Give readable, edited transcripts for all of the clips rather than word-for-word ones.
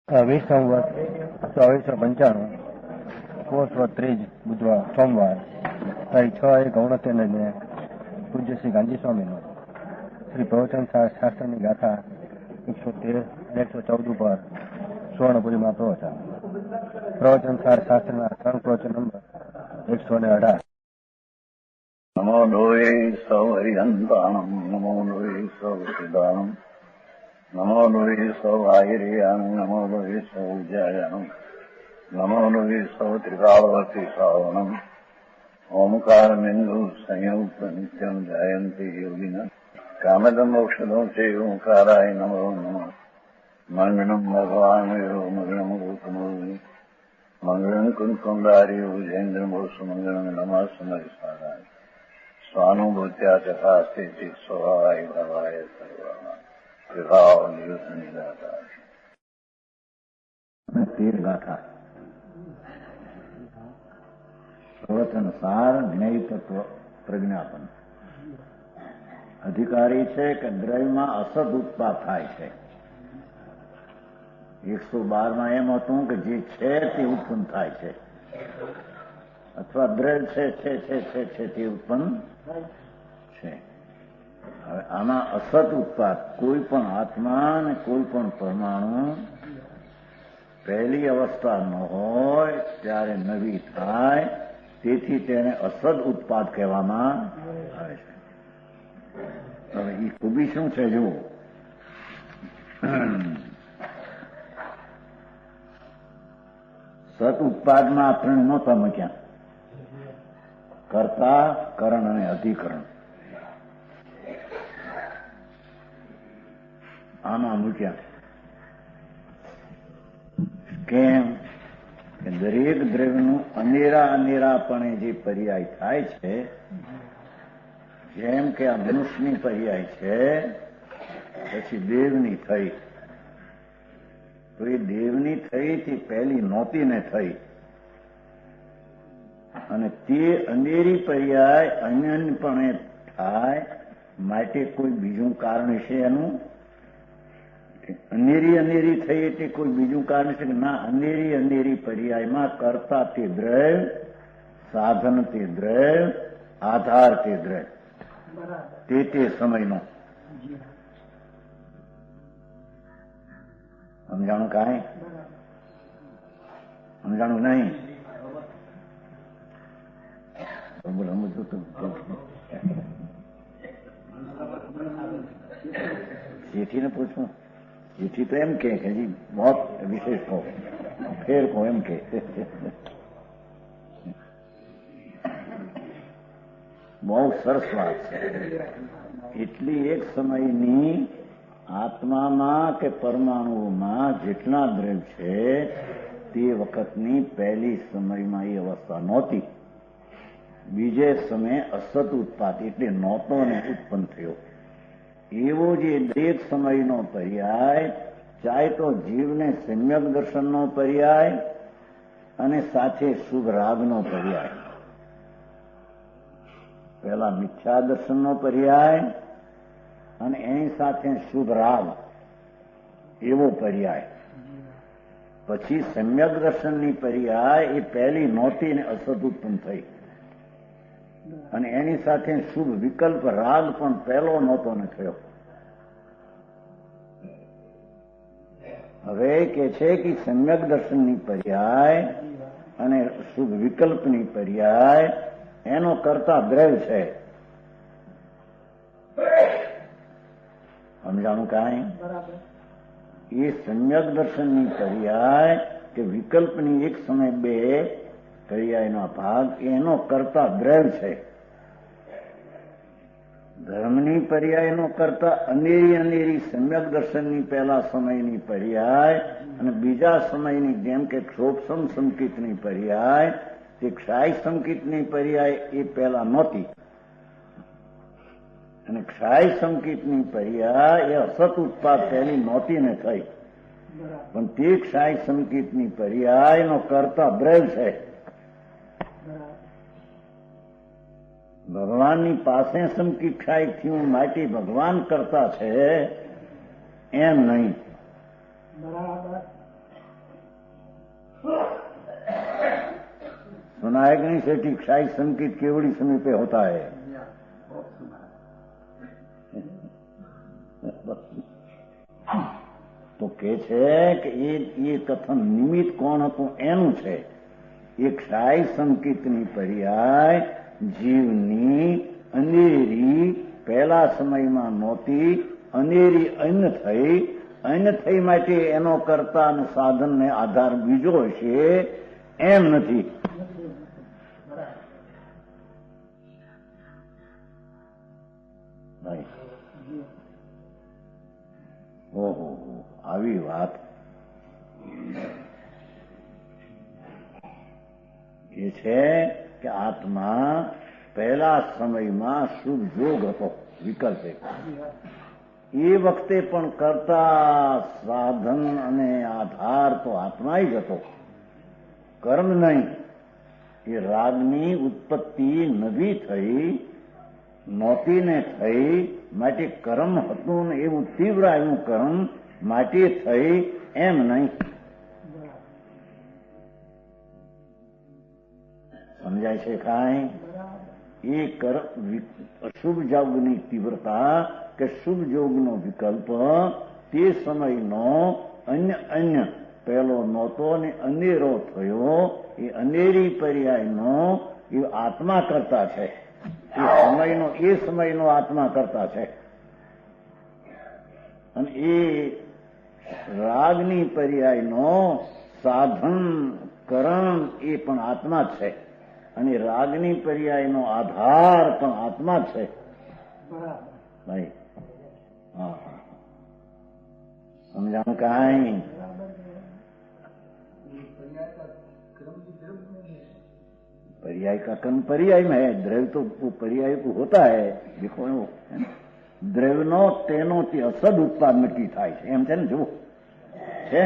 વિસંવત 2495 પોષવત 3 બુધવાર સોમવાર તારીખ 6/1/69 પૂજ્ય શ્રી ગાંધી સ્વામીનો શ્રી પ્રવચન શાસ્ત્રની ગાથા 113 અને 114 ઉપર સુવર્ણપુરીમાં પ્રવચન શાસ્ત્રના ત્રણ પ્રવચન નંબર 118. નમો લોહે સૌ હરિહંતાણમ નમો લોહે સૌ સિદ્ધાણમ નમો લોહે સૌ આહિર્યાણમ નમો લોહે સૌ વિજયાણમ નમો લોહે સૌ ત્રિકાળવતી શ્રાવણમ ઓમકારમેન્દુ સંયુક્ત નિત્યમ જયંતિ યોગિન કામદમોક્ષદો છે ઓંકારાય નમો નમઃ મંગળમ ભગવાન મંગળમ ગૌતમોર્મિ મંગળમ કુંકુંડાર્યો જૈન્દ્રમો સુમંગળમ નમઃ સમરિસારાય સ્વાનુભૂત્યા તથા સ્થિતિ સ્વભાવાય ભવાય સર્વમાં વિભાવ નિયુદ્ધ નિરાકાર. 13 ગાથા. પ્રવચન સાર જ્ઞેય તત્વ પ્રજ્ઞાપન. અધિકારી છે કે દ્રવ્યમાં અસત ઉત્પાદ થાય છે. 112 એમ હતું કે જે છે તે ઉત્પન્ન થાય છે, અથવા દ્રવ્ય છે તે ઉત્પન્ન છે. હવે આમાં અસત ઉત્પાદ કોઈ પણ આત્મા અને કોઈ પણ પરમાણુ પહેલી અવસ્થા ન હોય ત્યારે નવી થાય, તેથી તેને અસદ ઉત્પાદ કહેવામાં આવે છે. હવે એ ખૂબી શું છે જુઓ. સત ઉત્પાદમાં આપણે નહોતા મૂક્યા કર્તા, કરણ અને અધિકરણ. આમાં મૂક્યા કેમ કે દરેક દ્રવ્યનું અનેરાપણે જે પર્યાય થાય છે, જેમ કે આ મનુષ્યની પર્યાય છે, પછી દેવની થઈ, તો એ દેવની થઈ તે પહેલી નહોતી ને થઈ, અને તે અંધેરી પર્યાય અન્યપણે થાય માટે કોઈ બીજું કારણ છે એનું? અંધેરી થઈ એટલે કોઈ બીજું કારણ છે કે ના? અંધેરી પર્યાયમાં કરતા તે દ્રવ્ય, સાધન તે દ્રવ્ય, આધાર તે દ્રવ્ય, તે સમયનો. સમજાણું કાંઈ? સમજાણું નહીં? જેઠીને પૂછવું. જેઠી તો એમ કે હજી બહુ વિશેષ કહો, ફેર કહો એમ કે બહુ સરસ વાત છે. એટલી એક સમયની આત્મામાં કે પરમાણુઓમાં જેટલા દ્રવ્ય છે તે વખતની પહેલી સમયમાં એ અવસ્થા નહોતી. બીજે સમયે અસત ઉત્પાદ એટલે નહોતો ને ઉત્પન્ન થયો. એવો જે દરેક સમયનો પર્યાય, ચાહે તો જીવને સમ્યક દર્શનનો પર્યાય અને સાથે શુભ રાગનો પર્યાય, પહેલા મિથ્યા દર્શનનો પર્યાય અને એની સાથે શુભ રાગ એવો પર્યાય, પછી સમ્યક દર્શનની પર્યાય એ પહેલી નહોતી ને અસત ઉત્પન્ન થઈ, અને એની સાથે શુભ વિકલ્પ રાગ પણ પહેલો નહોતો ને થયો. હવે કે છે કે સમ્યક દર્શનની પર્યાય અને શુભ વિકલ્પની પર્યાય એનો કરતા દ્રવ્ય છે. સમજાણું કાંઈ? એ સમ્યક દર્શનની પર્યાય કે વિકલ્પની એક સમય બે પર્યાયનો ભાગ એનો કરતા દ્રવ્ય છે. ધર્મની પર્યાયનો કરતા અંધેરી સમ્યક દર્શનની પહેલા સમયની પર્યાય અને બીજા સમયની જેમ કે ક્ષોભસમ સંકિતની પર્યાય, તે ક્ષાય સંકિતની પર્યાય એ પહેલા નહોતી, અને ક્ષાય સંકિતની પર્યાય એ અસત ઉત્પાદ પહેલી નહોતી ને થઈ, પણ તે ક્ષાય સંકિતની પર્યાયનો કરતા દ્રવ્ય છે. ભગવાનની પાસે સંકિત ક્ષાય થયું માટે ભગવાન કરતા છે એમ નહીં. सुना है कि नहीं सेठी? क्षाई संकेत केवड़ी समीपे होता है। તો કે છે કે એ કથન નિમિત્ત કોણ હતું એનું છે. એ ક્ષાય સંકેતની પર્યાય જીવની અનેરી પહેલા સમયમાં નહોતી, અનેરી અન્ન થઈ માટે એનો કર્તા અને સાધનને આધાર બીજો હશે એમ નથી. ઓહો, આવી વાત એ છે કે આત્મા પહેલા સમયમાં શુભ યોગ હતો, વિકલ્પ એક. એ વખતે પણ કરતા સાધન અને આધાર તો આત્મા જ હતો, કર્મ નહીં. એ રાગની ઉત્પત્તિ નવી થઈ, નહોતી ને થઈ માટે કર્મ હતું ને એવું તીવ્ર આવ્યું કર્મ માટે થઈ એમ નહીં. સમજાય છે કાંઈ? એ અશુભ યોગની તીવ્રતા કે શુભ યોગનો વિકલ્પ તે સમયનો અન્ય પહેલો નહોતો ને અનેરો થયો. એ અનેરી પર્યાયનો એ આત્મા કરતા છે. એ સમયનો આત્મા કરતા છે. અને એ રાગની પર્યાયનો સાધન કરણ એ પણ આત્મા જ છે. અને રાગની પર્યાયનો આધાર પણ આત્મા જ છે. ભાઈ હા, સમજાણું કાંઈ? पर्याय का कर्म पर्याय में है, द्रव्य तो पर्याय को होता है. देखो દ્રવ્યનો તેનોથી અસદ ઉત્પાદ નક્કી થાય છે એમ છે ને. જુઓ છે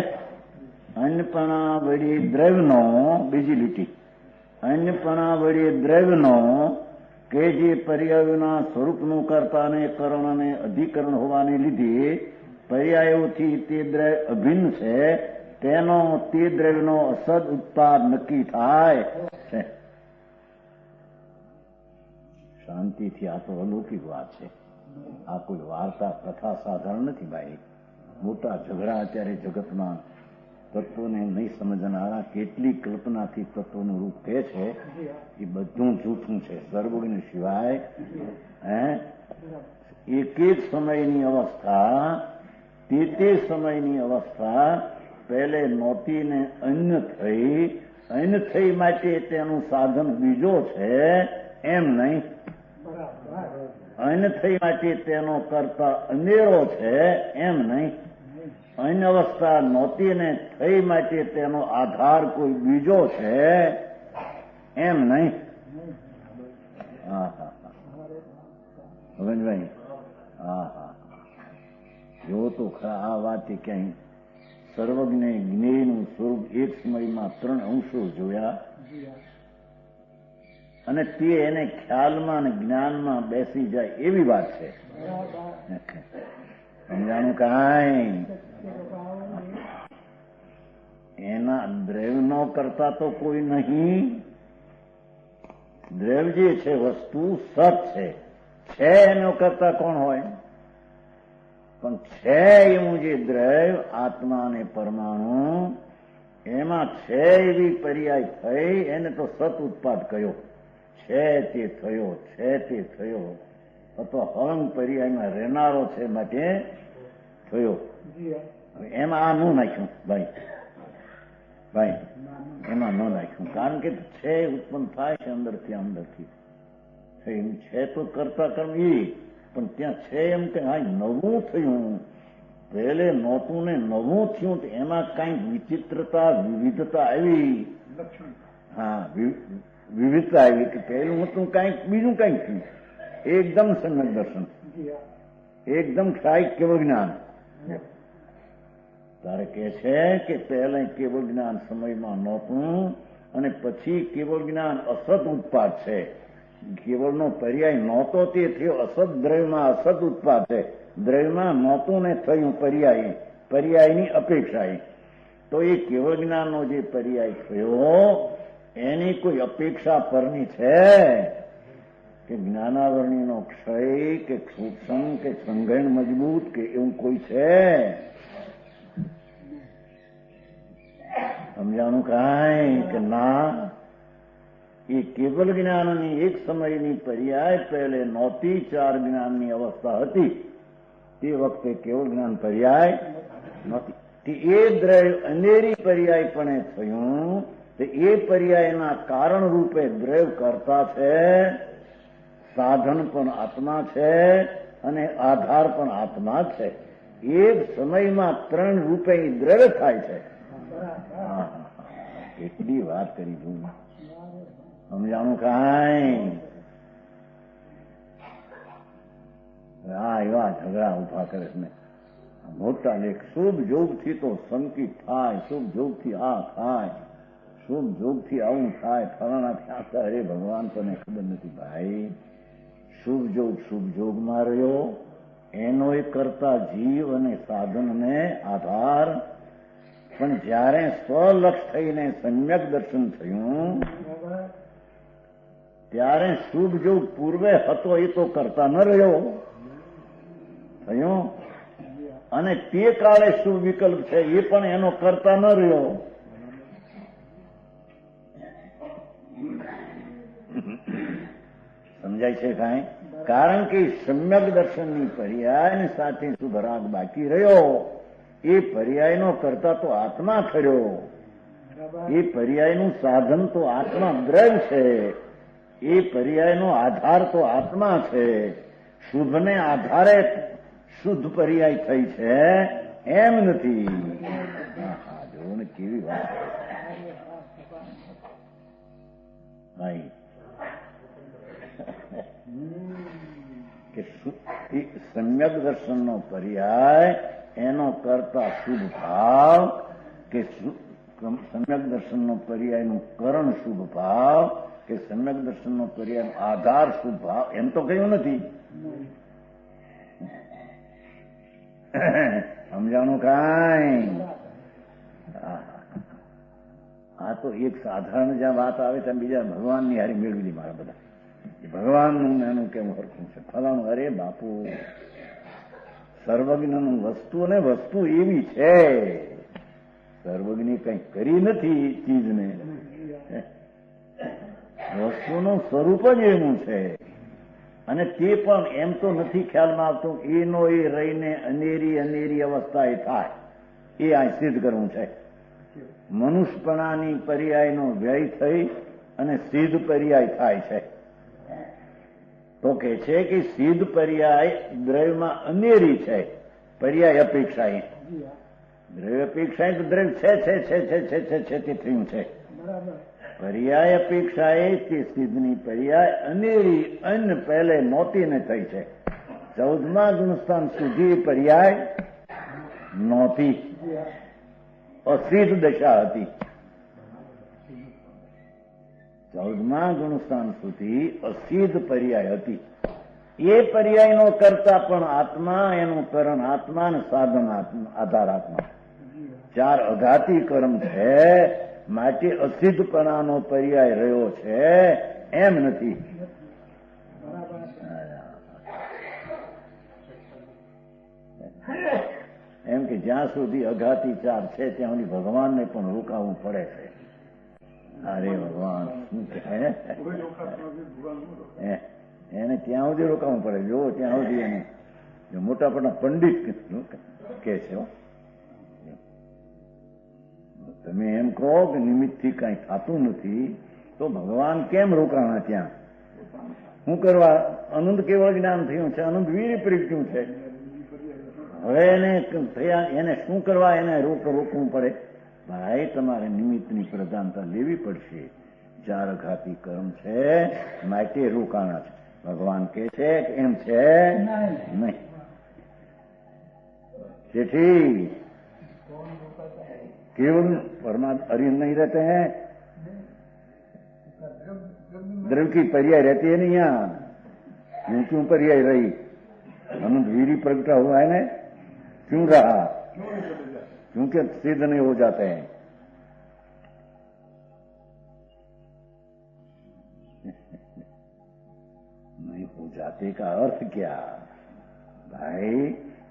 અન્નપણા વળી દ્રવ્યનો, બીજી લીટી, અન્નપણા વળી દ્રવ્યનો કે જે પર્યાયોના સ્વરૂપનું કરતા અને કરણ અને અધિકરણ હોવાને લીધે પર્યાયોથી તે દ્રવ્ય અભિન્ન છે, તેનો તે દ્રવ્યનો અસદ ઉત્પાદ નક્કી થાય છે. શાંતિથી, આ તો અલૌકિક વાત છે. આ કોઈ વાર્તા કથા સાધારણ નથી ભાઈ. મોટા ઝઘડા અત્યારે જગતમાં તત્વોને નહીં સમજનારા કેટલી કલ્પનાથી તત્વોનું રૂપ કહે છે, એ બધું જૂઠું છે. સર્વજ્ઞ સિવાય એક એક સમયની અવસ્થા, તે સમયની અવસ્થા પહેલે નહોતી ને અન્ય થઈ માટે તેનું સાધન બીજો છે એમ નહીં. અન્ય થઈ માટે તેનો કરતા અનેરો છે એમ નહીં. અન્ય અવસ્થા નહોતી ને થઈ માટે તેનો આધાર કોઈ બીજો છે એમ નહીં. હા હા ભાઈ, હા હા, જો તો ખરા આ વાત ક્યાંય સર્વજ્ઞ જ્ઞેયનું સ્વરૂપ એક સમયમાં 3 અંશો જોયા અને તે એને ખ્યાલમાં અને જ્ઞાનમાં બેસી જાય એવી વાત છે. સમજાણું કાંઈ? એના દ્રવ્યનો કરતા તો કોઈ નહીં. દ્રવ્ય જે છે વસ્તુ સત છે એનો કરતા કોણ હોય? પણ છે એવું જે દ્રવ્ય આત્મા અને પરમાણુ એમાં છે એવી પર્યાય થઈ, એને તો સત ઉત્પાદ કયો. છે તે થયો અથવા હળંગ પર્યાયમાં રહેનારો છે માટે થયો. એમાં આ ન નાખ્યું ભાઈ, એમાં ન નાખ્યું. કારણ કે છે ઉત્પન્ન થાય છે અંદરથી. છે તો કરતા કર્મ એ, પણ ત્યાં છે એમ કે હા નવું થયું, પહેલે નહોતું ને નવું થયું, તો એમાં કઈ વિચિત્રતા વિવિધતા આવી. હા, વિવિધતા આવી કે પહેલું હતું કઈક બીજું કઈક થયું. એકદમ સમ્યક દર્શન, એકદમ ક્ષાયિક કેવળ જ્ઞાન. તારે કે છે કે પહેલા કેવળ જ્ઞાન સમયમાં નહોતું અને પછી કેવળ જ્ઞાન અસત ઉત્પાદ છે. કેવળનો પર્યાય નહોતો તે થયો અસત, દ્રવ્યમાં અસત ઉત્પાદ છે. દ્રવ્યમાં નહોતું ને થયું પર્યાયની અપેક્ષાએ. તો એ કેવળ જ્ઞાનનો જે પર્યાય થયો એની કોઈ અપેક્ષા પરની છે કે જ્ઞાનાવરણીનો ક્ષય કે સૂક્ષ્મ કે સંઘન મજબૂત કે એવું કોઈ છે? સમજાણું કાંઈ કે ના? એ કેવલ જ્ઞાનની એક સમયની પર્યાય પહેલે નહોતી, 4 જ્ઞાનની અવસ્થા હતી તે વખતે કેવળ જ્ઞાન પર્યાય નહોતી. એ દ્રવ્ય અનેરી પર્યાય પણ થયું તો એ પર્યાયના કારણ રૂપે દ્રવ્ય કરતા છે, સાધન પણ આત્મા છે અને આધાર પણ આત્મા છે. એક સમયમાં 3 રૂપે દ્રવ્ય થાય છે. એટલી વાત કરી છું. સમજાણું કાંઈ? એવા ઝઘડા ઉભા કરે છે ને મોટા લેખ. શુભ જોગથી તો સંકિત થાય, શુભ જોગથી આ થાય, શુભ જોગથી આવું થાય, ફલાણાથી આ થાય. અરે ભગવાન તને ખબર નથી ભાઈ. શુભ જોગમાં રહ્યો એનો એ કરતા જીવ અને સાધનને આધાર. પણ જયારે સ્વલક્ષ થઈને સમ્યક દર્શન થયું ત્યારે શુભ જોગ પૂર્વે હતો એ તો કરતા ન રહ્યો થયું, અને તે કાળે શુભ વિકલ્પ છે એ પણ એનો કરતા ન રહ્યો. સમજાય છે કાંઈ? કારણ કે સમ્યક દર્શનની પર્યાય સાથે શુભ રાગ બાકી રહ્યો. એ પર્યાયનો કરતા તો આત્મા ખર્યો. એ પર્યાયનું સાધન તો આત્મા દ્રવ્ય છે. એ પર્યાયનો આધાર તો આત્મા છે. શુભને આધારે શુદ્ધ પર્યાય થઈ છે એમ નથી. જોવો ને કેવી વાત ભાઈ કે સમ્યક દર્શનનો પર્યાય એનો કરતા શુભ ભાવ કે સમ્યક દર્શનનો પર્યાયનું કરણ શુભ ભાવ કે સમ્યક દર્શનનો પર્યાયનો આધાર શુભ ભાવ એમ તો કહ્યું નથી. સમજાણું કાંઈ? આ તો એક સાધારણ જ્યાં વાત આવે ત્યાં બીજા ભગવાનની હારી મેળવી દી મારા બધા. ભગવાનનું એનું કેમ હરખું છે ફલાણું. અરે બાપુ, સર્વજ્ઞનું વસ્તુ અને વસ્તુ એવી છે. સર્વજ્ઞ કંઈ કરી નથી ચીજને. વસ્તુનું સ્વરૂપ જ એવું છે. અને તે પણ એમ તો નથી ખ્યાલમાં આવતું એનો એ રહીને અનેરી અવસ્થા એ થાય. એ આ સિદ્ધ કરવું છે. મનુષ્યપણાની પર્યાયનો વ્યય થઈ અને સિદ્ધ પર્યાય થાય છે. તો કે છે કે સિદ્ધ પર્યાય દ્રવ્યમાં અનેરી છે. પર્યાય અપેક્ષાએ દ્રવ્ય અપેક્ષાએ તો દ્રવ્ય છે તે થયું છે. પર્યાય અપેક્ષાએ તે સિદ્ધની પર્યાય અનેરી અન્ન પહેલે નહોતી ને થઈ છે. 14મા ગુણસ્થાન સુધી પર્યાય નહોતી, અસિદ્ધ દશા હતી. 14મા ગુણસ્થાન સુધી અસિદ્ધ પર્યાય હતી. એ પર્યાયનો કરતા પણ આત્મા, એનું કરણ આત્મા અને સાધન આધાર આત્મા. 4 અઘાતી કર્મ છે માટે અસિદ્ધપણાનો પર્યાય રહ્યો છે એમ નથી. એમ કે જ્યાં સુધી અઘાતી 4 છે ત્યાં સુધી ભગવાનને પણ રોકાવું પડે છે. અરે ભગવાન શું કહે, એને ત્યાં સુધી રોકાવું પડે. જો ત્યાં સુધી એને મોટા મોટા પંડિત કે છે તમે એમ કહો કે નિમિત્તથી કઈ થતું નથી તો ભગવાન કેમ રોકાણા ત્યાં? શું કરવા? અનંત કેવળ જ્ઞાન થયું છે, અનંત વીર પ્રગટ્યું છે. હવે એને શું કરવા એને રોકવું પડે? ભાઈ તમારે નિમિત્તની પ્રધાનતા લેવી પડશે. 4 અઘાતી કર્મ છે માટે રોકાણા છે. ભગવાન કે છે કે એમ છે નહીં. તેથી केवल परमात्मा अरिहंत नहीं रहते हैं, द्रव्य की पर्याय रहती है नहीं यहाँ. यूं क्यों पर्याय रही? अनंत वीरी प्रगटा हुआ है ना, क्यों रहा? क्योंकि सिद्ध नहीं हो जाते हैं. તેકા અર્થ ક્યાં? ભાઈ,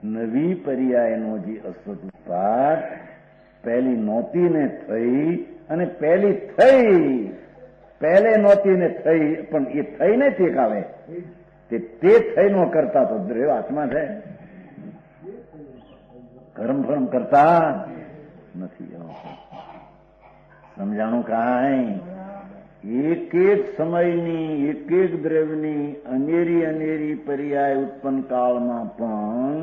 નવી પર્યાયનો જે અસત ઉત્પાદ પહેલી નહોતી ને થઈ અને પહેલી થઈ, પહેલે નહોતી ને થઈ, પણ એ થઈને ટેકાવે તે થઈનો કરતા તો દ્રવ્ય આત્મા છે, કર્મ ફર્મ કરતા નથી. સમજાણું કાંઈ? એક એક સમયની એક એક દ્રવ્યની અનેરી અનેરી પર્યાય ઉત્પન્ન કાળમાં પણ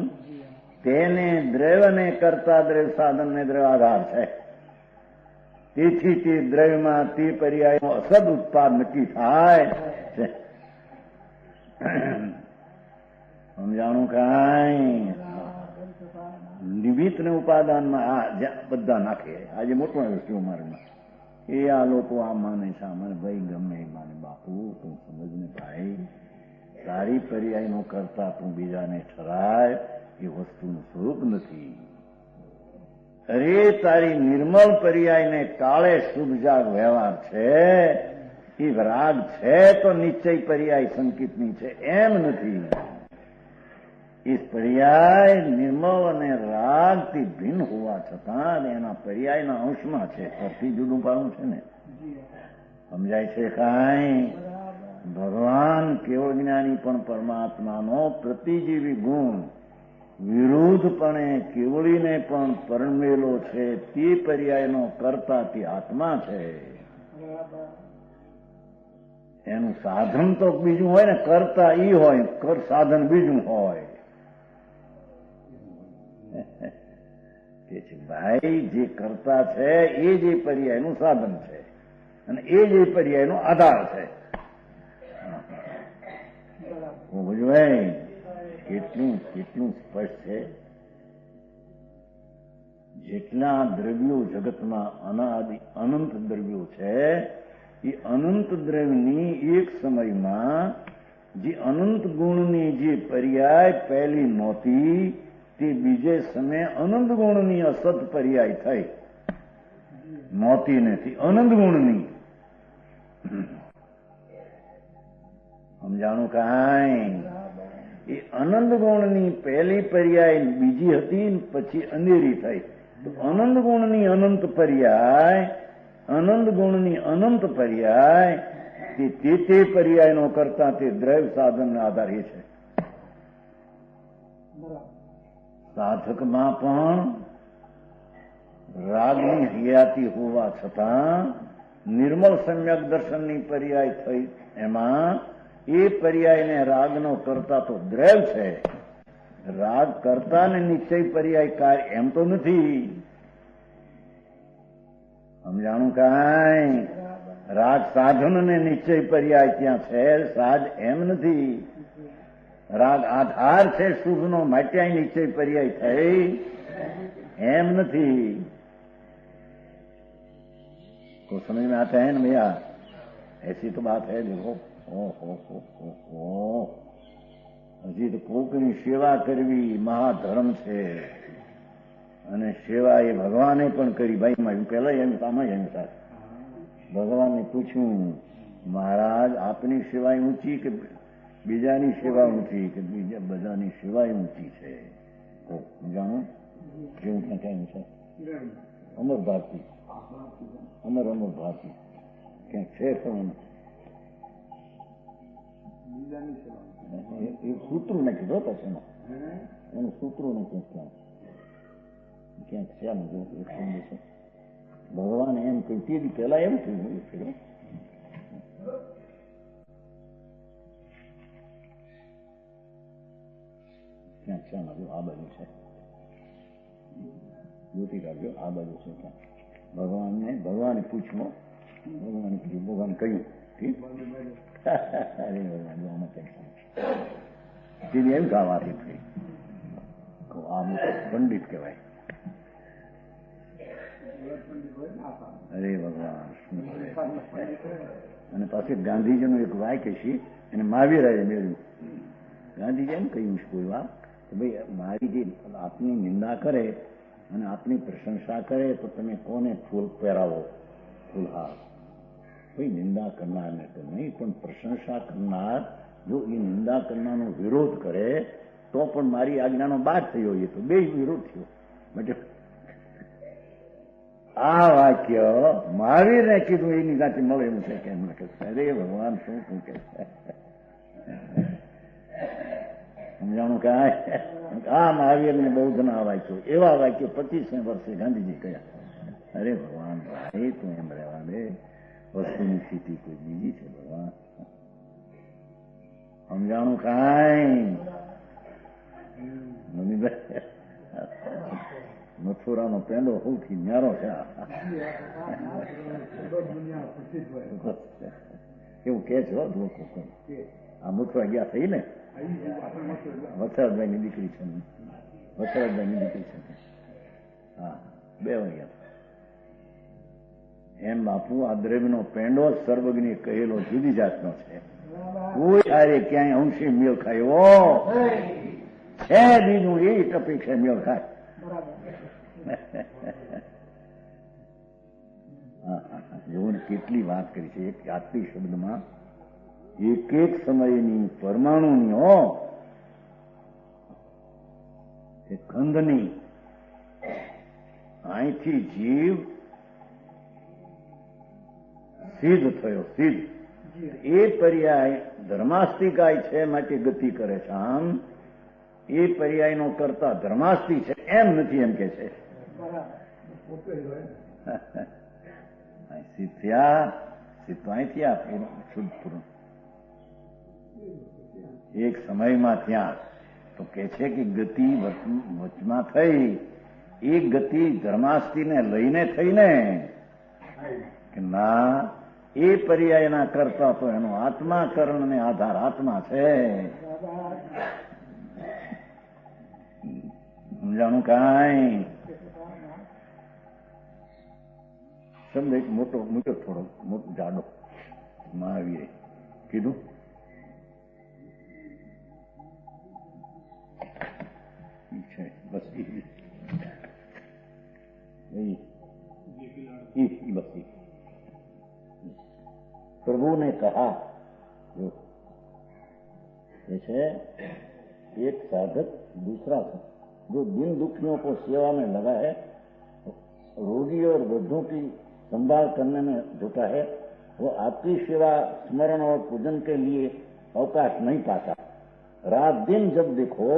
તેને દ્રવ્યને કરતા દ્રવ્ય સાધનને દ્રવ્ય આધાર છે. તેથી તે દ્રવ્યમાં તે પર્યાયનો અસદ ઉત્પાદ નક્કી થાય છે. સમજાણું કાંઈ? નિમિત્ત ને ઉપાદાનમાં બધા નાખે. આજે મોટું વસ્તુ મારું એ આ લોકો આ માને છે, મને ભાઈ ગમે એ માને. બાપુ તું સમજને ભાઈ, તારી પર્યાયનો કરતા તું બીજાને ઠરાય એ વસ્તુનું સ્વરૂપ નથી. અરે તારી નિર્મળ પર્યાયને કાળે શુભ જાગ વ્યવહાર છે, એ રાગ છે તો નિશ્ચય પર્યાય સંકિતની છે એમ નથી. એ પર્યાય નિર્મળ અને રાગથી ભિન્ન હોવા છતાં એના પર્યાયના અંશમાં છે, પરથી જુદું પાડવું છે ને. સમજાય છે કાંઈ? ભગવાન કેવળ જ્ઞાની પણ પરમાત્માનો પ્રતિજીવી ગુણ વિરુદ્ધપણે કેવળીને પણ પરમેલો છે. તે પર્યાયનો કરતા તે આત્મા છે. એનું સાધન તો બીજું હોય ને, કરતા ઈ હોય, સાધન બીજું હોય. કે છે ભાઈ, જે કરતા છે એ જે પર્યાયનું સાધન છે અને એ જે પર્યાયનો આધાર છે. ભાઈ કેટલું કેટલું સ્પષ્ટ છે. જેટલા દ્રવ્યો જગતમાં અનાદિ અનંત દ્રવ્યો છે, એ અનંત દ્રવ્યની એક સમયમાં જે અનંત ગુણની જે પર્યાય પહેલી નહોતી તે બીજે સમયે અનંત ગુણની અસત પર્યાય થઈ. નહોતી નથી, અનંત ગુણની. સમજાણું કાંઈ? એ અનંત ગુણની પહેલી પર્યાય બીજી હતી, પછી અંધેરી થઈ. તો અનંત ગુણની અનંત પર્યાય, અનંત ગુણની અનંત પર્યાય તે પર્યાયનો કરતા તે દ્રવ્ય સાધનના આધારે છે. સાધકમાં પણ રાગની હયાતી હોવા છતાં નિર્મળ સમ્યક દર્શનની પર્યાય થઈ. એમાં એ પર્યાયને રાગનો કરતા તો દ્રવ્ય છે. રાગ કરતા ને નિશ્ચય પર્યાય કાર્ય એમ તો નથી. સમજાણું કાંઈ? રાગ સાધન ને નિશ્ચય પર્યાય ત્યાં છે, સાજ એમ નથી. રાગ આધાર છે શુભનો, માટે નિશ્ચય પર્યાય થઈ એમ નથી. तो समझ में आता है ना भैया? ऐसी तो बात है. देखो હજી તો કોકની સેવા કરવી મહાધર્મ છે, અને સેવા એ ભગવાને પણ કરી. ભાઈ પેલા એમ આમાં એમ થાય, ભગવાનને પૂછ્યું, મહારાજ આપની સેવા ઊંચી કે બીજાની સેવા ઊંચી? કે બીજા બધાની સેવા ઊંચી છે. તો જાણો કેવું ક્યાં છે? અમર ભારતી, અમર ભારતી ક્યાંક છે પણ એ સૂત્રો નથી જોતા છે એનું સૂત્રો નથી. ક્યાંક છે ભગવાન એમ કહ્યું તે પેલા એમ થયું. ક્યાંક છે આ બાજુ છે, જોતી કાઢજો આ બાજુ છે ક્યાંક. ભગવાને પૂછ્યું, ભગવાને કહ્યું ઠીક. અરે ભગવાન એમ ગાવાથી થઈ આ મોટો પંડિત કહેવાય. અરે ભગવાન શું કરે! અને પાછી ગાંધીજીનું એક વાક્ય છે, એને મહાવીરાએ મેળવ્યું. ગાંધીજી એમ કહ્યું છે કોઈ વાર કે ભાઈ મારી જે આપની નિંદા કરે અને આપની પ્રશંસા કરે તો તમે કોને ફૂલ પહેરાવો? ફૂલહાર. ભાઈ નિંદા કરનારને તો નહીં, પણ પ્રશંસા કરનાર જો એ નિંદા કરનારનો વિરોધ કરે તો પણ મારી આજ્ઞાનો બાદ થયો, એ તો બે વિરોધ થયો. મતલબ આ વાક્ય મહાવીરને કીધું એની સાથે મળે એમ છે કે એમ કે અરે ભગવાન શું શું કે સમજાણું કે આ મહાવીરને બૌદ્ધના વાક્યો, એવા વાક્યો 25 વર્ષે ગાંધીજી કહ્યા. અરે ભગવાન ભાઈ તું એમ રહેવા દે, વસ્તુની સ્થિતિ કોઈ બીજી છે ભગવાન. સમજાણું કાંઈ નવીનભાઈ? મથુરાનો પેંડો સૌથી ન્યારો છે. એવું કે છે લોકો. આ મથુરા ગયા થઈ ને, વત્સરાજભાઈની દીકરી છે, વત્સરાજભાઈની દીકરી છે. હા, 2 વાગ્યા. એમ બાપુ આ દ્રવ્યનો પેંડો સર્વજ્ઞ કહેલો જુદી જાતનો છે. કોઈ આરે ક્યાંય અંશે મેળ ખાયો છે બીજું એ ટપી છે મેળ ખાય. જોને કેટલી વાત કરી છે એક આટલી શબ્દમાં. એક એક સમયની પરમાણુની એ કંદની અહીંથી જીવ સિદ્ધ થયો, સિદ્ધ. એ પર્યાય ધર્માસ્તિકાય છે માટે ગતિ કરે છે. આમ એ પર્યાયનો કરતા ધર્માસ્તી છે એમ નથી, એમ કે છે. સિદ્ધ્યા સિદ્ધ અહીંથી આ શુદ્ધ પૂર્ણ એક સમયમાં ત્યાં તો કે છે કે ગતિ વચમાં થઈ. એ ગતિ ધર્માસ્તીને લઈને થઈ ને કે ના, એ પર્યાયના કરતા તો એનો આત્મા કર્ણને આધાર આત્મા છે. સમજાણું કાંઈ? શબ્દ એક મોટો મૂક્યો, થોડો મોટો જાડો મહાવીરે કીધું. બસ बस प्रभु ने कहा जैसे एक साधक दूसरा जो दिन दुखियों को सेवा में लगा है, रोगी और वृद्धों की संभाल करने में जुटा है, वो आपकी सेवा स्मरण और पूजन के लिए अवकाश नहीं पाता. रात दिन जब देखो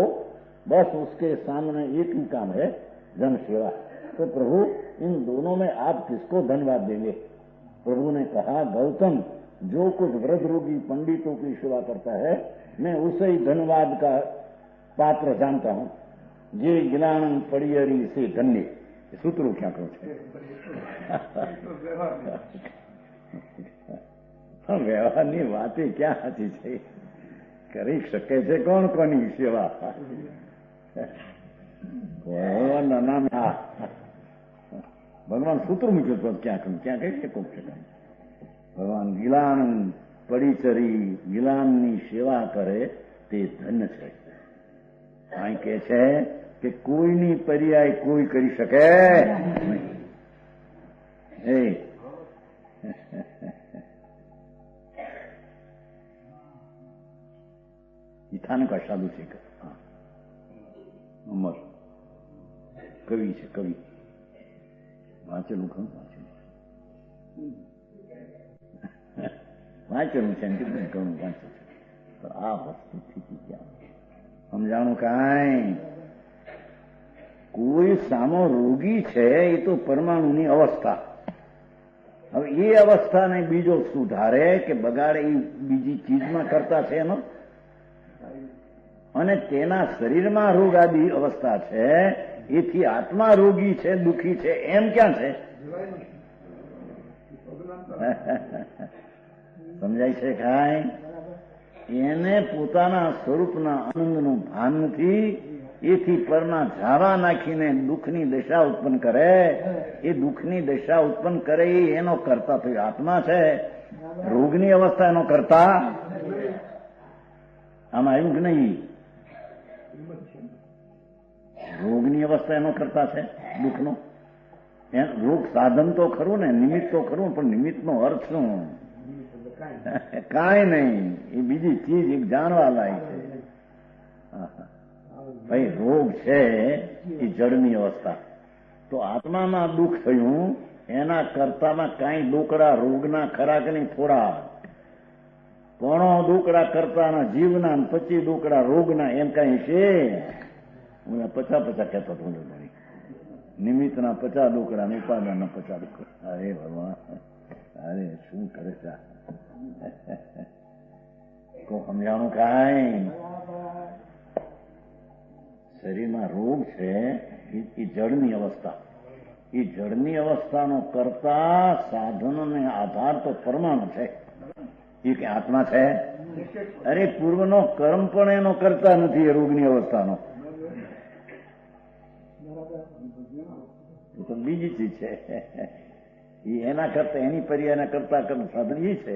बस उसके सामने एक ही काम है, जन सेवा. तो प्रभु इन दोनों में आप किसको धन्यवाद देंगे? प्रभु ने कहा, गौतम, जो कुछ वृद्ध रोगी पंडितों की सेवा करता है, मैं उसे ही धन्यवाद का पात्र जानता हूँ. जे ज्ञान पड़ियरी से धन्य. सूत्रों क्या करो छे? વ્યવહારની વાતે ક્યાં સાચી છે? કરી શકે છે કોણ કોની સેવા? ભગવાન સૂત્ર મૂક્યું તો ક્યાં કહી શકો છે? ભગવાન ગિલાન પડીચરી ગિલાનની સેવા કરે તે ધન્ય છે. અહીં કે છે કે કોઈની પર્યાય કોઈ કરી શકે નહીં. સ્થાનક સાધુ છે, અમર કવિ છે, કવિ વાંચેલું ખરું, વાંચેલું છે ઘણું વાંચેલું. આ વસ્તુ સ્થિતિ ક્યાં સમજાણું કાંઈ? કોઈ સામો રોગી છે એ તો પરમાણુની અવસ્થા. હવે એ અવસ્થાને બીજો સુધારે કે બગાડે એ બીજી ચીજમાં કરતા છે એનો, અને તેના શરીરમાં રોગ આદિ અવસ્થા છે, એથી આત્મા રોગી છે, દુઃખી છે એમ ક્યાં છે? સમજાય છે કાંઈ? એને પોતાના સ્વરૂપના આનંદનું ભાન નથી, એથી પરના ઝાવા નાખીને દુઃખની દશા ઉત્પન્ન કરે. એ દુઃખની દશા ઉત્પન્ન કરે એ એનો કરતા તો આત્મા છે, રોગની અવસ્થા એનો કરતા. આમાં આવ્યું કે નહીં? રોગની અવસ્થા એનો કરતા છે દુઃખનો. રોગ સાધન તો ખરું ને, નિમિત્ત તો ખરું, પણ નિમિત્તનો અર્થ શું? કાંઈ નહીં, એ બીજી ચીજ એક જાણવા લાયક છે. ભાઈ રોગ છે એ જળની અવસ્થા, તો આત્મામાં દુઃખ થયું એના કરતામાં કાંઈ દુકડા રોગના ખરા કે નહીં? થોડા પોણો દુકડા કરતાના જીવના 25 દુકડા રોગના એમ કાંઈ છે? હું 50 કહેતો હતો, નિમિત્તના 50 દુકડા, ઉપાદાનના 50 દુકડા. અરે ભગવાન, અરે શું કરે છે? સમજાણું કાંઈ? શરીરમાં રોગ છે એ જળની અવસ્થા, એ જળની અવસ્થાનો કરતા સાધનોને આધાર તો પરમાણુ છે. એ કે આત્મા છે? અરે પૂર્વનો કર્મ પણ એનો કરતા નથી, એ રોગની અવસ્થાનો. તો બીજી ચીજ છે, એ એના કરતા, એની પર્યાયના કરતા સાધન એ છે,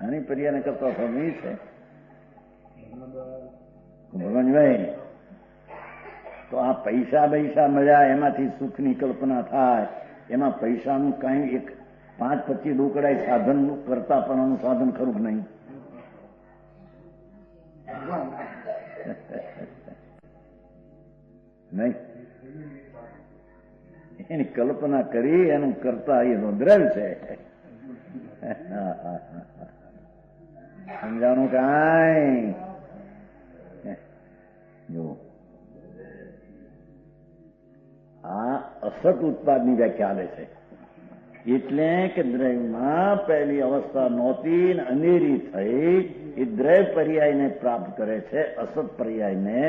આની પર્યાયના કરતા સાધન એ છે. ભગવાનભાઈ, તો આ પૈસા મળ્યા એમાંથી સુખની કલ્પના થાય, એમાં પૈસાનું કાંઈ એક 5-25 ડોકડા સાધન કરતા પણ સાધન ખરું કે નહીં? નહીં, એની કલ્પના કરી એનું કરતા એનો દ્રવ્ય છે. સમજાણું કાંઈ? જો આ અસત ઉત્પાદની વ્યાખ્યા આવે છે. એટલે કે દ્રવ્યમાં પહેલી અવસ્થા નહોતી ને અનેરી થઈ, એ દ્રવ્ય પર્યાયને પ્રાપ્ત કરે છે, અસત પર્યાયને.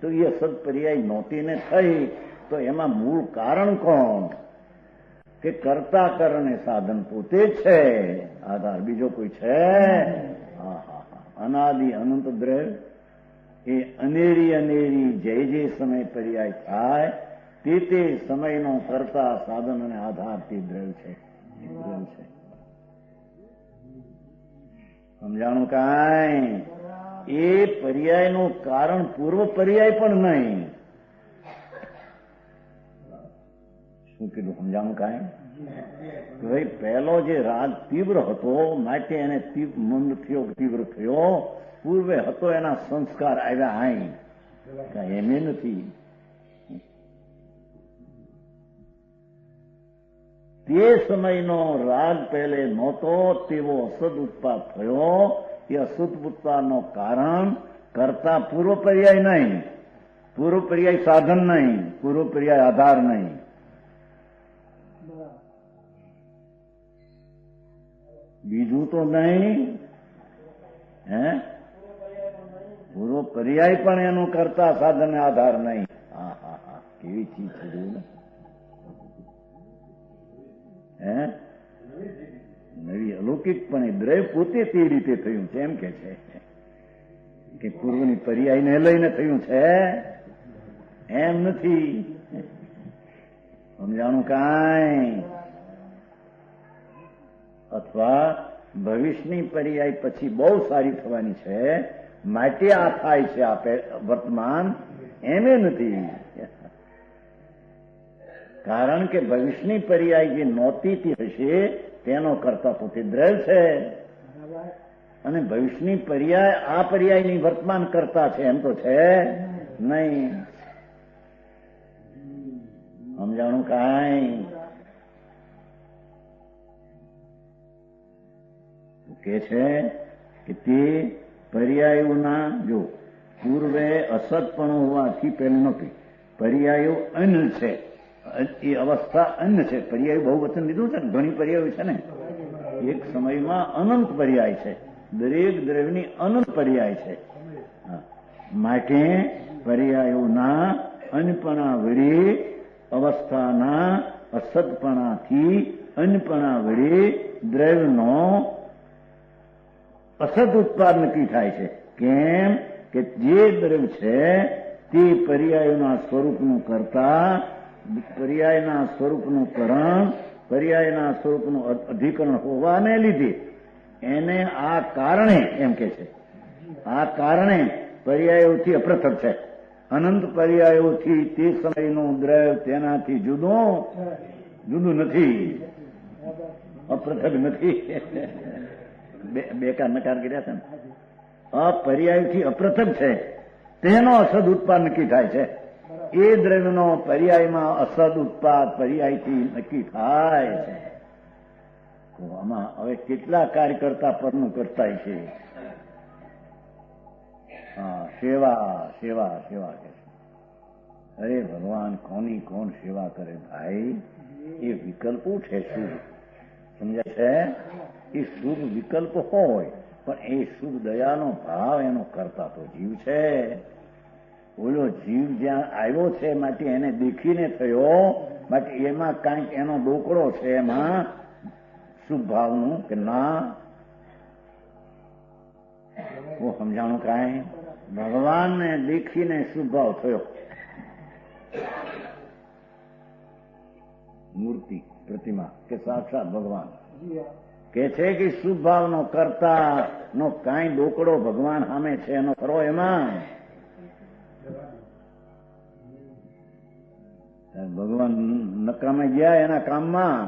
તો એ અસત પર્યાય નહોતી ને થઈ, તો એમાં મૂળ કારણ કોણ? કે કર્તા કરણે સાધન પોતે જ છે, આધાર બીજો કોઈ છે? અનાદિ અનંત દ્રવ્ય એ અનેરી જે સમય પર્યાય થાય તે સમયનો કરતા સાધન અને આધારથી દ્રવ્ય છે. સમજાણું કાંઈ? એ પર્યાયનું કારણ પૂર્વ પર્યાય પણ નહીં. શું કીધું? સમજાણું કાંઈ? ભાઈ પહેલો જે રાગ તીવ્ર હતો માટે એને મંદ થયો, તીવ્ર થયો. પૂર્વે હતો એના સંસ્કાર આવ્યા હાઈ, કાંઈ એમ નથી. તે સમયનો રાગ પહેલે નહોતો તેવો અસદ ઉત્પાદ થયો. એ અસદ ઉત્પાદનો કારણ કરતા પૂર્વ પર્યાય નહીં, પૂર્વ પર્યાય સાધન નહીં, પૂર્વ પર્યાય આધાર નહીં. બીજું તો નહીં, હે? પૂર્વ પર્યાય પણ એનું કરતા સાધન આધાર નહીં. હા હા હા, કેવી ચીજ છે ને? હે? નવી અલૌકિક પણ એ દ્રવ્ય પોતે તે રીતે થયું છે એમ કે છે કે પૂર્વની પર્યાયને લઈને થયું છે, એમ નથી. સમજાણું કાંઈ? અથવા ભવિષ્યની પર્યાય પછી બહુ સારી થવાની છે માટે આ થાય છે, આ વર્તમાન, એમ નથી. કારણ કે ભવિષ્યની પર્યાય જે નહોતી હશે તેનો કરતા પોતે દ્રવ્ય છે, અને ભવિષ્યની પર્યાય આ પર્યાયની વર્તમાન કરતા છે એમ તો છે નહીં. સમજાણું કાંઈ? કે છે કે તે પર્યાયોના, જો પૂર્વે અસતપણું હોવાથી પહેલું નહોતી, પર્યાયો અન્ન છે, એ અવસ્થા અન્ન છે. પર્યાય બહુ વચન લીધું છે ને, ઘણી પર્યાયો છે ને. એક સમયમાં અનંત પર્યાય છે, દરેક દ્રવ્યની અનંત પર્યાય છે. માટે પર્યાયોના અન્નપણા વડે, અવસ્થાના અસતપણાથી અન્નપણા વડે દ્રવ્યનો અસત ઉત્પાદ નક્કી થાય છે. કેમ કે જે દ્રવ્ય છે તે પર્યાયોના સ્વરૂપનું કરતા, પર્યાયના સ્વરૂપનું કરણ, પર્યાયના સ્વરૂપનું અધિકરણ હોવાને લીધે એને આ કારણે, એમ કે છે, આ કારણે પર્યાયોથી અપૃથક છે. અનંત પર્યાયોથી તે સમયનું દ્રવ્ય તેનાથી જુદું નથી, અપૃથક નથી. બેકાર નકાર કર્યા છે ને, અપર્યાયથી અપ્રથમ છે તેનો અસદ ઉત્પાદ નક્કી થાય છે. એ દ્રવ્યનો પર્યાયમાં અસદ ઉત્પાદ પર્યાયથી નક્કી થાય છે. તો આમાં હવે કેટલા કાર્યકર્તા પરનું કરતા છે. હા, સેવા સેવા સેવા કે અરે ભગવાન કોની કોણ સેવા કરે ભાઈ? એ વિકલ્પો છે શુભ, સમજાય છે? એ શુભ વિકલ્પ હોય પણ એ શુભ દયાનો ભાવ એનો કરતા તો જીવ છે. ઓલો જીવ જ્યાં આવ્યો છે માટે એને દેખીને થયો, માટે એમાં કાંઈક એનો ડોકડો છે એમાં શુભ ભાવનું કે ના સમજાણું કાંઈ? ભગવાનને દેખીને શુભ ભાવ થયો. મૂર્તિ પ્રતિમા કે સાક્ષાત ભગવાન કે છે કે શુભ ભાવનો કરતા નો કાંઈ ડોકડો ભગવાન સામે છે એનો ખરો એમાં? ભગવાન નકામે ગયા એના કામમાં.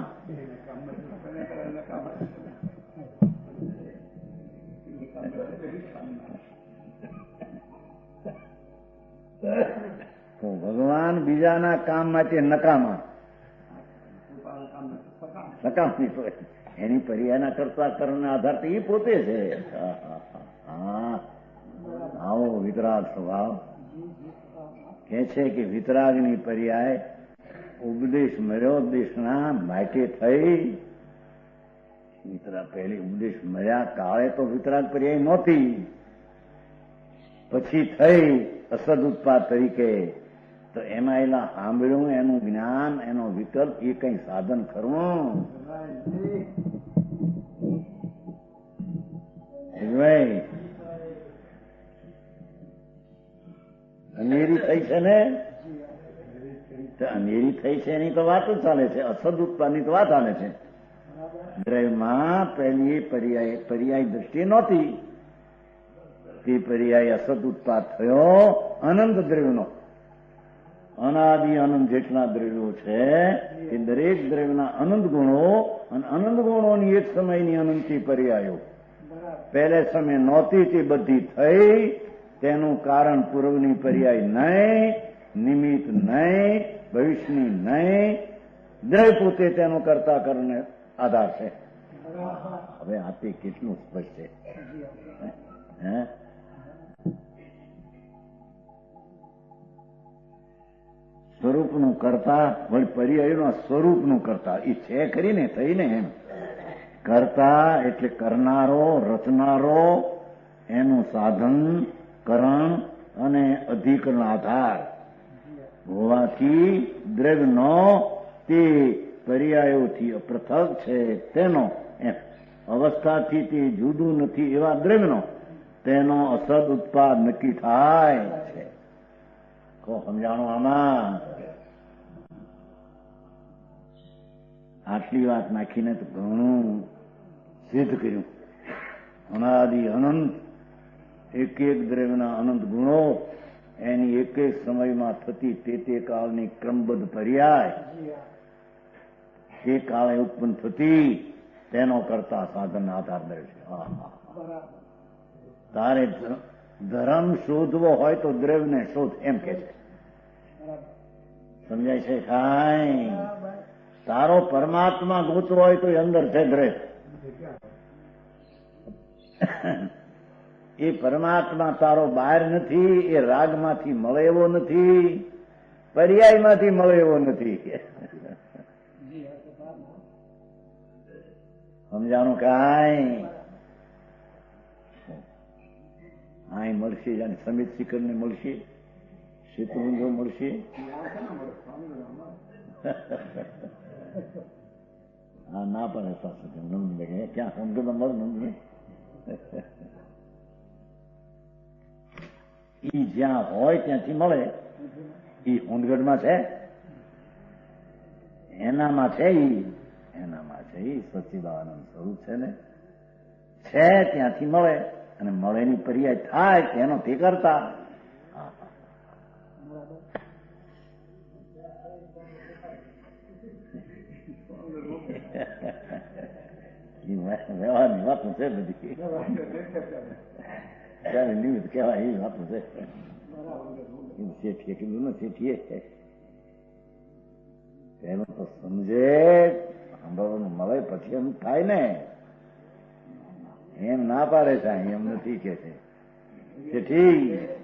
તો ભગવાન બીજાના કામ માટે નકામા નકામની તો એની પર્યાયના કરતા કરવાના આધાર તો એ પોતે છે. હા, આવો વિતરાગ સ્વભાવ કે છે કે વિતરાગની પર્યાય ઉપદેશ મળ્યો, ઉપદેશના માટે થઈ. પહેલી ઉપદેશ મળ્યા કાળે તો વિતરાગ પર્યાય નહોતી, પછી થઈ અસદ ઉત્પાદ તરીકે. તો એમાં એલા સાંભળ્યું એનું જ્ઞાન એનો વિકલ્પ એ કઈ સાધન ખરું? અનેરી થઈ છે ને, અનેરી થઈ છે એની તો વાત જ ચાલે છે. અસદ ઉત્પાદની તો વાત ચાલે છે. દ્રવ્યમાં પહેલી પર્યાય દ્રષ્ટિએ નહોતી, તે પર્યાય અસદ ઉત્પાદ થયો અનંત દ્રવ્યનો. અનાદિ અનંત જેટલા દ્રવ્યો છે એ દરેક દ્રવ્યના અનંત ગુણો અને અનંત ગુણોની એક સમયની અનંતી પર્યાયો પહેલે સમય નહોતી તે બધી થઈ. તેનું કારણ પૂર્વની પર્યાય નહીં, નિમિત્ત નહીં, ભવિષ્યની નહીં, દ્રવ્ય પોતે તેનો કરતા કરને આધાર છે. હવે આ તે કેટલું સ્પષ્ટ છે. હે સ્વરૂપનું કરતા વળી પર્યાયનો સ્વરૂપનું કરતા એ છે ખરી ને, થઈને એમ કરતા એટલે કરનારો, રચનારો, એનું સાધન કરણ અને અધિકરણ આધાર હોવાથી દ્રવ્યનો તે પર્યાયોથી અપૃથક છે. તેનો અવસ્થાથી તે જુદું નથી એવા દ્રવ્યનો તેનો અસદ ઉત્પાદ નક્કી થાય છે. સમજાણું આમાં? આટલી વાત નાખીને તો ઘણું સિદ્ધ કર્યું. અનાદિ અનંત એક એક દ્રવ્યના અનંત ગુણો એની એક એક સમયમાં થતી તે કાળની ક્રમબદ્ધ પર્યાય તે કાળે ઉત્પન્ન થતી તેનો કરતા સાધન આધાર દે છે. તારે ધર્મ શોધવો હોય તો દ્રવ્યને શોધ એમ કે છે. સમજાય છે? કાંઈ તારો પરમાત્મા ગોતવો હોય તો અંદર છે દ્રવ્ય. એ પરમાત્મા તારો બહાર નથી, એ રાગમાંથી મળે એવો નથી, પર્યાયમાંથી મળે એવો નથી. સમજાણું? કાંઈ અહીં મળશે, જાણે સમિત શિખર ને મળશે, શેતુંજો મળશે. હા, ના પણ ક્યાં સમજો મળે નંદ ઈ જ્યાં હોય ત્યાંથી મળે. ઈ હોંદગઢમાં છે, એનામાં છે, એનામાં છે. ઈ સચ્ચિદાનંદ સ્વરૂપ છે ને, છે ત્યાંથી મળે અને મળેની પર્યાય થાય તેનો તે કરતા. વ્યવહારની વાતો છે બધી, ત્યારે નિમિત્ત કહેવાય એવી વાતો છે. શેઠીએ કીધું ને, શેઠીએ એનું તો સમજે, સાંભળવાનું મળે પછી એમ થાય ને. એમ ના પાડે છે, એમ નથી કે છે શેઠી.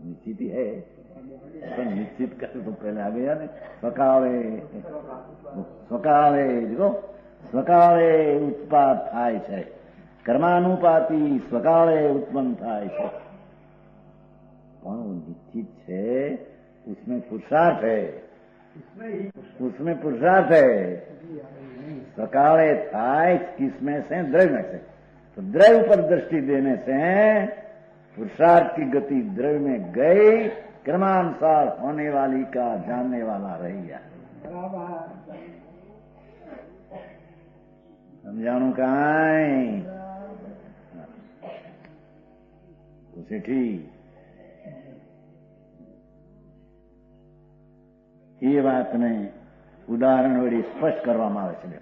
निश्चित ही है, પણ નિશ્ચિત કરે તો પહેલા આ ગયા ને સકાળે સકાળે જો સકાળે ઉત્પાદ થાય છે, કર્માનુપાતી સકાળે ઉત્પન્ન થાય છે. પણ નિશ્ચિત છે उसमें पुरुषार्थ है, उसमें पुरुषार्थ है. सकाले થાય किसमें से द्रव्य से, तो द्रव्य पर दृष्टि देने से पुरुषार्थ की गति द्रव्य में गई, क्रमानुसार होने वाली का जानने वाला रह गया. समझाणु काई तो सेठी એ વાતને ઉદાહરણ વડે સ્પષ્ટ કરવામાં આવે છે.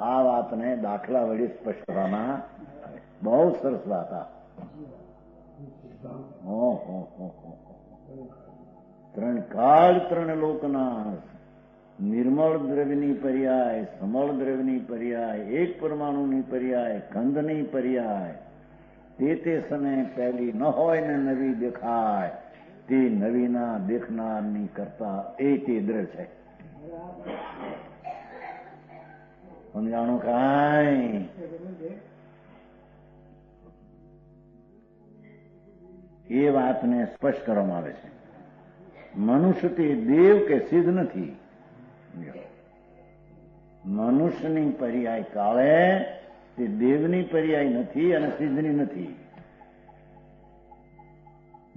આ વાતને દાખલા વડે સ્પષ્ટ કરવામાં આવે. બહુ સરસ વાત. ત્રણ કાળ ત્રણ લોકના નિર્મળ દ્રવ્યની પર્યાય, સમળ દ્રવ્યની પર્યાય, એક પરમાણુની પર્યાય, કંદની પર્યાય, તે સમય પહેલી ન હોય ને નવી દેખાય, તે નવીના દેખનારની કરતા એ તે દ્રવ્ય છે. સમજાણું કાંઈ? એ વાતને સ્પષ્ટ કરવામાં આવે છે. મનુષ્ય તે દેવ કે સિદ્ધ નથી. મનુષ્યની પર્યાય કાળે તે દેવની પર્યાય નથી અને સિદ્ધની નથી.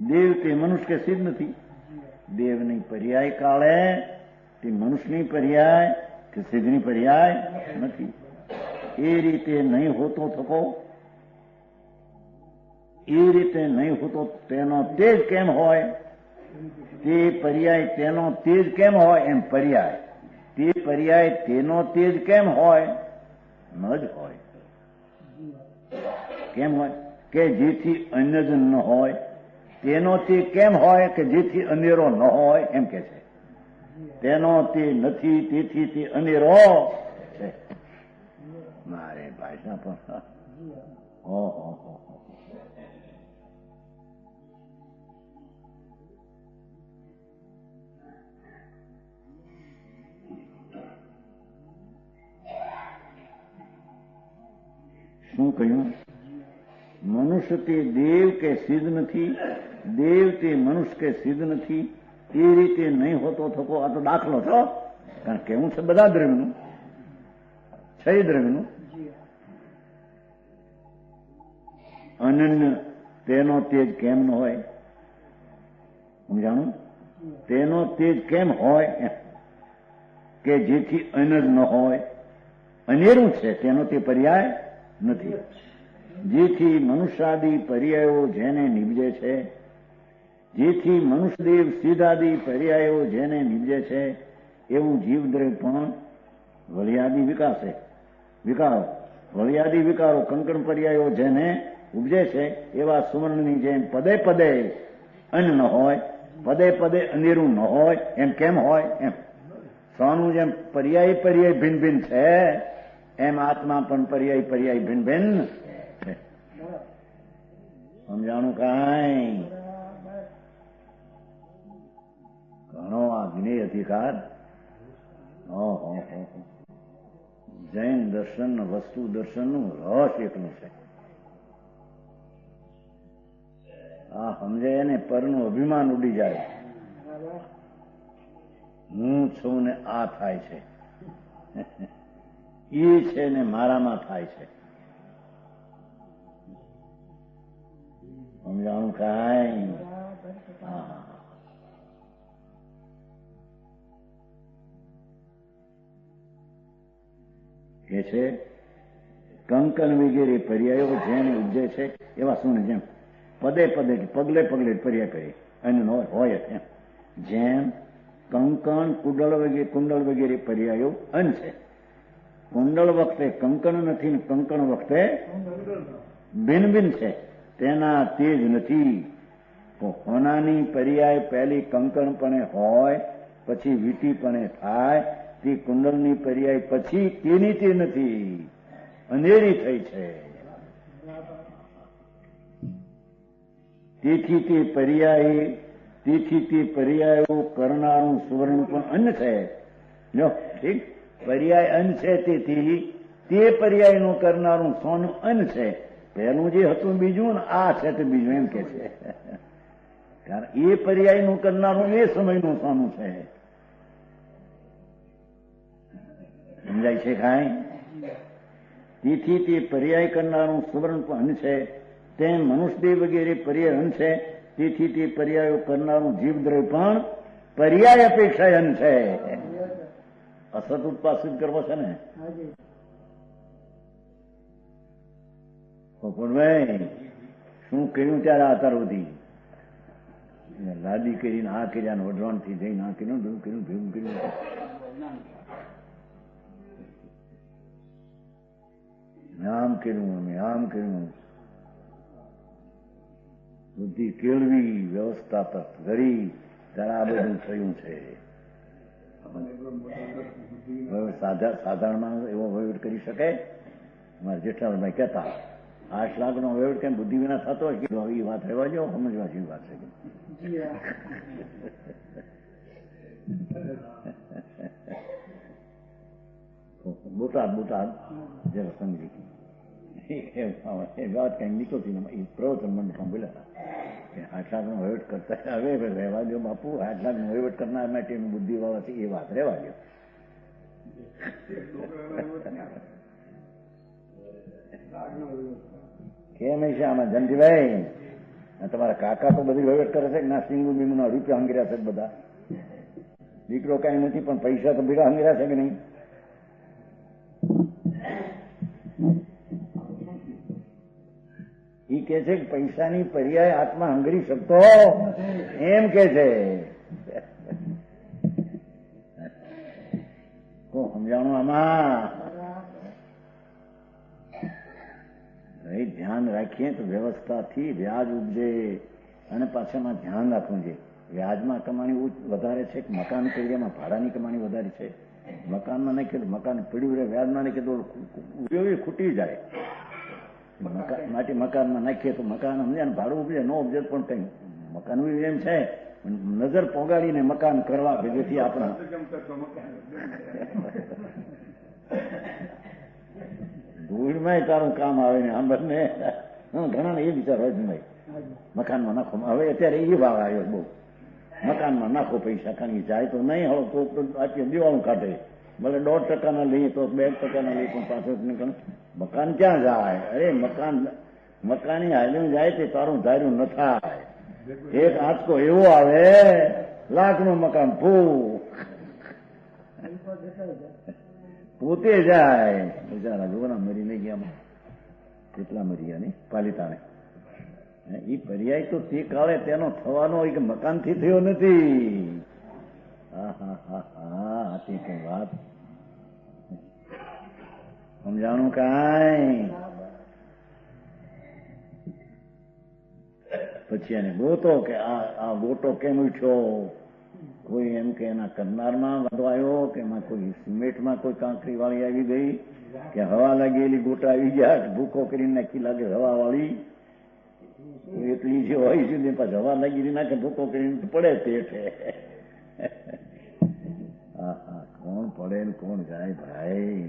દેવ તે મનુષ્ય કે સિદ્ધ નથી. દેવની પર્યાય કાળે તે મનુષ્યની પર્યાય કે સિદ્ધની પર્યાય નથી. એ રીતે નહીં હોતો થકો, એ રીતે નહીં હોતો તેનો તેજ કેમ હોય, તે પર્યાય તેનો તેજ કેમ હોય, એમ પર્યાય તે પર્યાય તેનો તેજ કેમ હોય, ન જ હોય. કેમ હોય કે જેથી અન્ય જ ન હોય, તેનો તે કેમ હોય કે જેથી અનેરો ન હોય, એમ કે છે. તેનો તે નથી તેથી તે અનેરો છે. મારે ભાષા પણ શું કહ્યું? મનુષ્ય તે દેવ કે સિદ્ધ નથી, દેવ તે મનુષ્ય કે સિદ્ધ નથી. એ રીતે નહીં હોતો થકો. આ તો દાખલો છો, કારણ કે હું છે બધા દ્રવ્યનું છે, દ્રવ્યનું અનન્ય તેનો તેજ કેમ ન હોય? સમજાણું? તેનો તેજ કેમ હોય કે જેથી અન્ય જ ન હોય. અનેરું છે તેનો તે પર્યાય નથી. જેથી મનુષ્યાદિ પર્યાયો જેને નિપજે છે, જેથી મનુષ્યદેવ સિદ્ધાદિ પર્યાયો જેને નિપજે છે, એવું જીવદ્રવ્ય પણ વલિયાદિ વિકારો વલિયાદિ વિકારો કંકણ પર્યાયો જેને ઉપજે છે, એવા સુવર્ણની જેમ પદે પદે અન્ન ન હોય, પદે પદે અનેરું ન હોય, એમ કેમ હોય? એમ સોનું જેમ પર્યાય પર્યાય ભિન્ન ભિન્ન છે, એમ આત્મા પણ પર્યાય પર્યાય ભિન્ન ભિન્ન છે. સમજાણું કાંઈ? ઘણો આ જ્ઞેય અધિકાર. જૈન દર્શન વસ્તુ દર્શનનું રહસ્ય એકલું છે. આ સમજે એને પરનું અભિમાન ઉડી જાય. હું છું ને આ થાય છે, એ છે ને મારામાં થાય છે. સમજાણું કાંઈ? હા. એ છે કંકન વગેરે પર્યાયો જેને ઉપજે છે, એવા શું જેમ પદે પદે પગલે પગલે પર્યાય કરીએ અને હોય એમ જેમ કંકણ કુંડળ વગેરે પર્યાયો અન છે. કુંડળ વખતે કંકણ નથી ને કંકણ વખતે ભિન્ન છે. તેના તેજ નથી. તો હોનાની પર્યાય પહેલી કંકણપણે હોય પછી વીટીપણે થાય. તે કુંડળની પર્યાય પછી તેની તે નથી, અંધેરી થઈ છે. તેથી તે પર્યાયો કરનારું સુવર્ણ પણ અન્ન છે. જો ઠીક, પર્યાય અન્ન છે. તેથી તે પર્યાયનું કરનારું સોનું અન્ન છે. પહેલું જે હતું બીજું ને આ છે તે બીજું, એમ કે છે. કારણ એ પર્યાયનું કરનારું એ સમયનું સોનું છે. સમજાય છે કાંઈ? તેથી તે પર્યાય કરનારું સુવર્ણ પણ અન્ન છે. તેમ મનુષ્યદેહ વગેરે પર્યાય અન્ન છે. તેથી તે પર્યાયો કરનારું જીવદ્રવ્ય પણ પર્યાય અપેક્ષા અન્ન છે. અસત ઉત્પાદિત કરવો છે ને. પોપટભાઈ શું કર્યું ત્યારે આતાર સુધી લાદી કરીને આ કર્યા, વઢવાણથી જઈને આ કર્યું, ભેગું કર્યું, ભેગું કર્યું. આમ કર્યું, અમે આમ કર્યું. બુદ્ધિ કેળવી, વ્યવસ્થા પર કરી, ત્યારે આ બધું થયું છે. સાધારણમાં એવો વહીવટ કરી શકે? અમારા જેઠાભાઈ કહેતા 8 લાખનો વહીવટ કેમ બુદ્ધિ વિના થતો હોય? એ વાત રહેવા જો, સમજવા જેવી વાત છે. બોટાદ જરા સમજી એ વાત કઈ નીકળતી એ પ્રવચન મંડપમાં બોલ્યા 8 લાખનો વહીવટ કરતા. હવે રહેવા દો બાપુ, 8 લાખનો વહીવટ કરનાર માટે બુદ્ધિ વાળા છે, એ વાત રહેવા દો. કેમ છે આમાં જયંતિભાઈ? તમારા કાકા તો બધી વહીવટ કરે છે કે ના? સિંગુ બીંગુના રૂપિયા હંગર્યા છે બધા. દીકરો કઈ નથી પણ પૈસા તો ભેગા હંગર્યા છે કે નહીં? એ કે છે કે પૈસાની પર્યાય આત્મા હંગરી શકતો એમ કે છે. સમજાણું આમાં? ધ્યાન રાખીએ તો વ્યવસ્થાથી વ્યાજ ઉપજે. અને પાછળમાં ધ્યાન રાખવું છે. વ્યાજમાં કમાણી વધારે છે કે મકાન એરિયામાં ભાડાની કમાણી વધારે છે? મકાનમાં નાખીએ તો મકાન પીડ્યું રહે, વ્યાજમાં નાખીએ તો ઉપયોગી ખૂટી જાય. માટે મકાનમાં નાખીએ તો મકાન સમજે ને ભાડું ઉપજે, ન ઉપજે પણ કઈ મકાન એમ છે નજર પોગાડીને મકાન કરવા કે જેથી આપણા ધૂળમાં તારું કામ આવે ને. આમ બંને ઘણા એ વિચાર હોય છે ભાઈ મકાનમાં નાખો. હવે અત્યારે એ ભાવ આવ્યો બહુ, મકાનમાં નાખો પૈસા, કારણ જાય તો નહીં હળો તો આટલી દિવાળું કાઢે. ભલે 1.5% લઈએ તો 2% લઈએ પણ પાછળ મકાન ક્યાં જાય? અરે મકાની હાલ્યું જાય તે તારું ધાર્યું ન થાય. એક આંચકો એવો આવે, લાખનું મકાન પોતે જાય. બિચારા જોવાના મરી નહીં ગયા, કેટલા મરી ગયા નહીં પાલિતાણે. એ પર્યાય તો તે કાળે તેનો થવાનો હોય કે મકાનથી થયો નથી. હા તે કઈ વાત સમજાણું કાંઈ? પછી એને ગોતો કે આ ગોટો કેમ ઉઠ્યો? કોઈ એમ કે એના કરનારમાં વાંધો આવ્યો કે એમાં કોઈ સિમેન્ટમાં કોઈ કાંકરી વાળી આવી ગઈ કે હવા લાગેલી ગોટા આવી ગયા, ભૂકો કરીને નાખી લાગે હવા વાળી. એટલી જે હોય છે પાછું હવા લાગી નાખે ભૂકો કરીને પડે પેઠે. કોણ પડે ને કોણ જાય ભાઈ?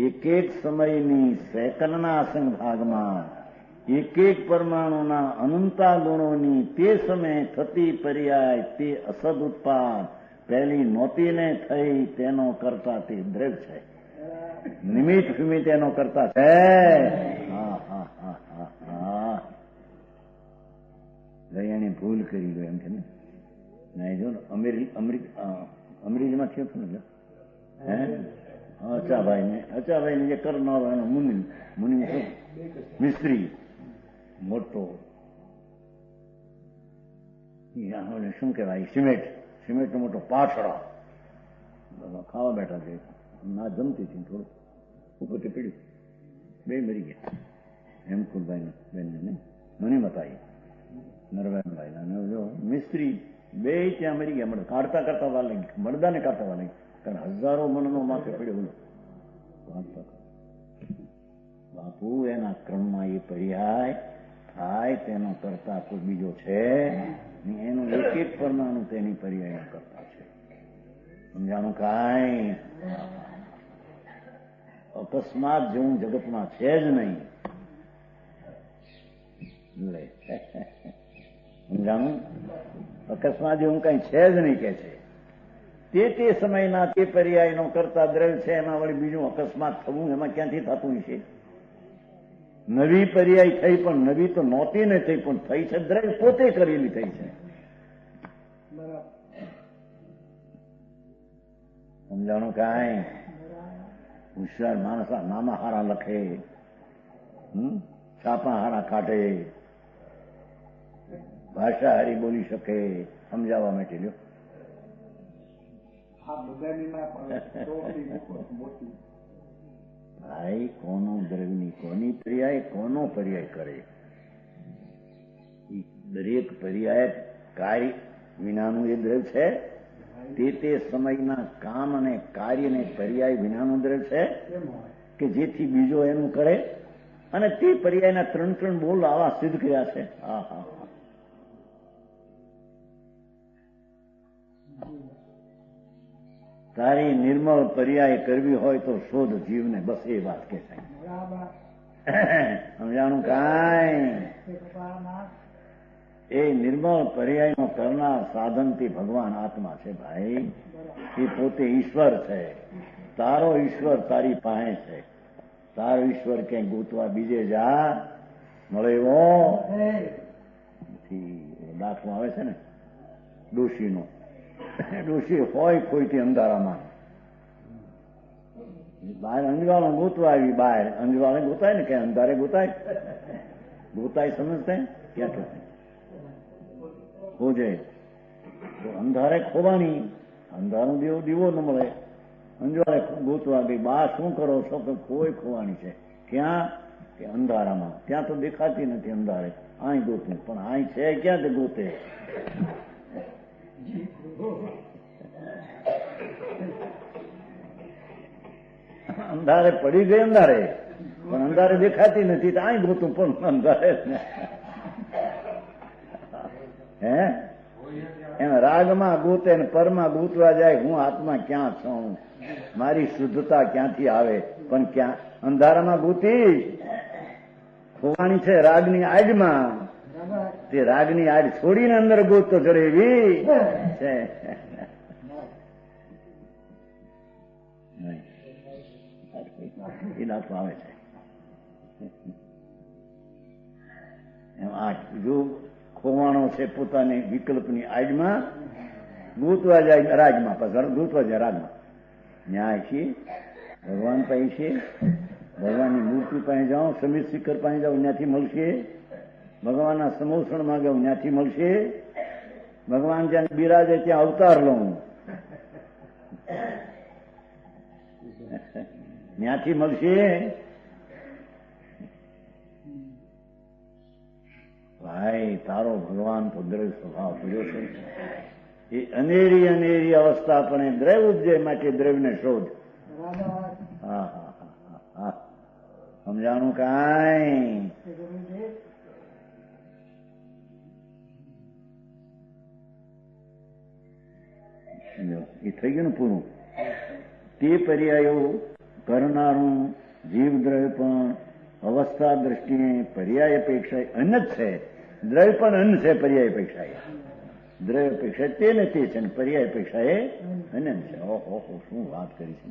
એક એક સમયની સેકન્ડના અસંગ ભાગમાં એક એક પરમાણુના અનંતા ગુણોની તે સમયે થતી પર્યાય તે અસદ ઉત્પાદ પહેલી નોતીને થઈ તેનો કરતા તે દ્રવ્ય છે. નિમિત્ત ફિમિત એનો કરતા છે. એને ભૂલ કરી ગયો એમ છે ને. જો અમરીજમાં થયો હતો ને અચાભાઈ ને જે કરનારો એનો મુનિ મિસ્ત્રી મોટો શું કહેવાય, સિમેન્ટનો મોટો પાછળ ખાવા બેઠા છે, ના જમતી હતી, થોડું ઉપરથી પીડ્યું, બે મરી ગયા. હેમકુલભાઈ બેનને નહીં, મને મતાઈ નરવાનભાઈ અને જો મિસ્ત્રી બે ત્યાં મરી ગયા. કાઢતા કાઢતા વાર લાગી, મળદાને કાઢતા વાર લાગી, કારણ હજારો મણનો માથે પડ્યો બોલો. બાપુ એના ક્રમમાં એ પર્યાય થાય તેનો કરતા કોઈ બીજો છે, એનું એક એક પરમાણુ તેની પર્યાય કરતા છે. સમજાણું? કાંઈ અકસ્માત જેવું જગતમાં છે જ નહીં. સમજાણું? અકસ્માત જેવું કઈ છે જ નહીં કે છે. તે સમયના તે પર્યાયનો કરતા દ્રવ્ય છે, એમાં વળી બીજું અકસ્માત થવું એમાં ક્યાંથી થતું છે? નવી પર્યાય થઈ, પણ નવી તો નહોતી ને થઈ, પણ થઈ છે દ્રવ્ય પોતે કરેલી થઈ છે. સમજાણું? કાંઈ હોશિયાર માણસ નામા હારા લખે, છાપા હારા કાઢે, ભાષા હારી બોલી શકે, સમજાવવા માટે લ્યો. ભાઈ કોનો દ્રવ્યની કોની પર્યાય કોનો પર્યાય કરે, દરેક પર્યાય કાર્ય વિનાનું એ દ્રવ્ય છે. તે સમયના કામ અને કાર્યને પર્યાય વિનાનું દ્રવ્ય છે કે જેથી બીજો એનું કરે, અને તે પર્યાયના 3 બોલ આવા સિદ્ધ કર્યા છે. હા હા હા. તારી નિર્મળ પર્યાય કરવી હોય તો શોધ જીવને, બસ એ વાત કે છે. સમજાણું? કાંઈ એ નિર્મળ પર્યાયનો કરનાર સાધનથી ભગવાન આત્મા છે ભાઈ. એ પોતે ઈશ્વર છે. તારો ઈશ્વર તારી પાસે છે. તારો ઈશ્વર ક્યાંય ગોતવા બીજે જા મળે એવો દાખલો આવે છે ને ડોશીનો. ડોશી હોય કોઈથી અંધારામાં બહાર અંજવાળો ગોતવા આવી, બહાર અંજવાળે ગોતાય ને કે અંધારે ગોતાય, ગોતાય સમજતા ક્યાં કે ખોજે તો અંધારે ખોવાની, અંધારું દીવો ન મળે, અંજવાળે ગોતવા ગઈ. બા શું કરો છો કે કોઈ ખોવાની છે. ક્યાં કે અંધારામાં. ત્યાં તો દેખાતી નથી અંધારે, અહીં ગોતું, પણ અહીં છે ક્યાં તે ગોતે. અંધારે પડી ગઈ, અંધારે પણ અંધારે દેખાતી નથી, તો અહીં ગોતું પણ અંધારે. હે એમ રાગમાં ગોતે ને પરમાં ગોતવા જાય, હું આત્મા ક્યાં છું, મારી શુદ્ધતા ક્યાંથી આવે, પણ ક્યાં અંધારામાં ગોતી ખોવાની છે રાગની આડમાં. તે રાગની આડ છોડીને અંદર ગોતતો ચડે એવી છે. એ દાખલો આવે છે. એમ આ જો ખોવાણો છે પોતાની વિકલ્પની આડમાં, ગોતવા જાય રાજમાં, પછી ગોતવા જાય રાજમાં. ન્યાય છે ભગવાન પાસે છે, ભગવાનની મૂર્તિ પાસે જાઓ, સમીર શિખર પાસે જાઓ, ત્યાંથી મળશે. ભગવાનના સમોસણ માં જાઉં, ત્યાંથી મળશે. ભગવાન જ્યાં બિરાજે ત્યાં અવતાર લઉં, ત્યાંથી મળશે. ભાઈ તારો ભગવાન તો દ્રવ્ય સ્વભાવ પડ્યો છે. એ અનેરી અનેરી અવસ્થા પણ દ્રવ્ય ઉપજે માટે દ્રવ્યને શોધ. હા હા હા હા. સમજાણું? કાંઈ એ થઈ ગયું ને પૂરું. તે પર્યાયો કરનારું જીવ દ્રવ્ય પણ અવસ્થા દ્રષ્ટિએ પર્યાય અપેક્ષા અન્ન જ છે. દ્રવ્ય પણ અન્ન છે પર્યાય અપેક્ષા. દ્રવ્ય અપેક્ષા તે ને તે છે, પર્યાય અપેક્ષા એ અન્ન છે. ઓહો શું વાત કરી છે.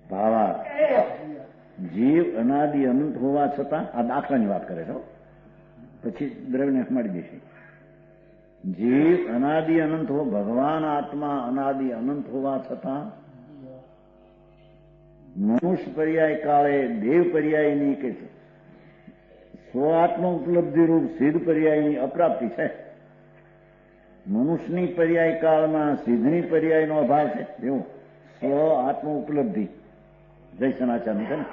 ભાવા જીવ અનાદિ અનંત હોવા છતાં, આ દાખલાની વાત કરે છો, પછી દ્રવ્યને મળી જશે. જીવ અનાદિ અનંત હો, ભગવાન આત્મા અનાદિ અનંત હોવા છતાં મનુષ્ય પર્યાય કાળે દેવ પર્યાયની કે સ્વ આત્મ ઉપલબ્ધિ રૂપ સિદ્ધ પર્યાયની અપ્રાપ્તિ છે. મનુષ્યની પર્યાય કાળમાં સિદ્ધની પર્યાયનો અભાવ છે. એવું સ્વ આત્મ ઉપલબ્ધિ જય સનાચારનું છે ને.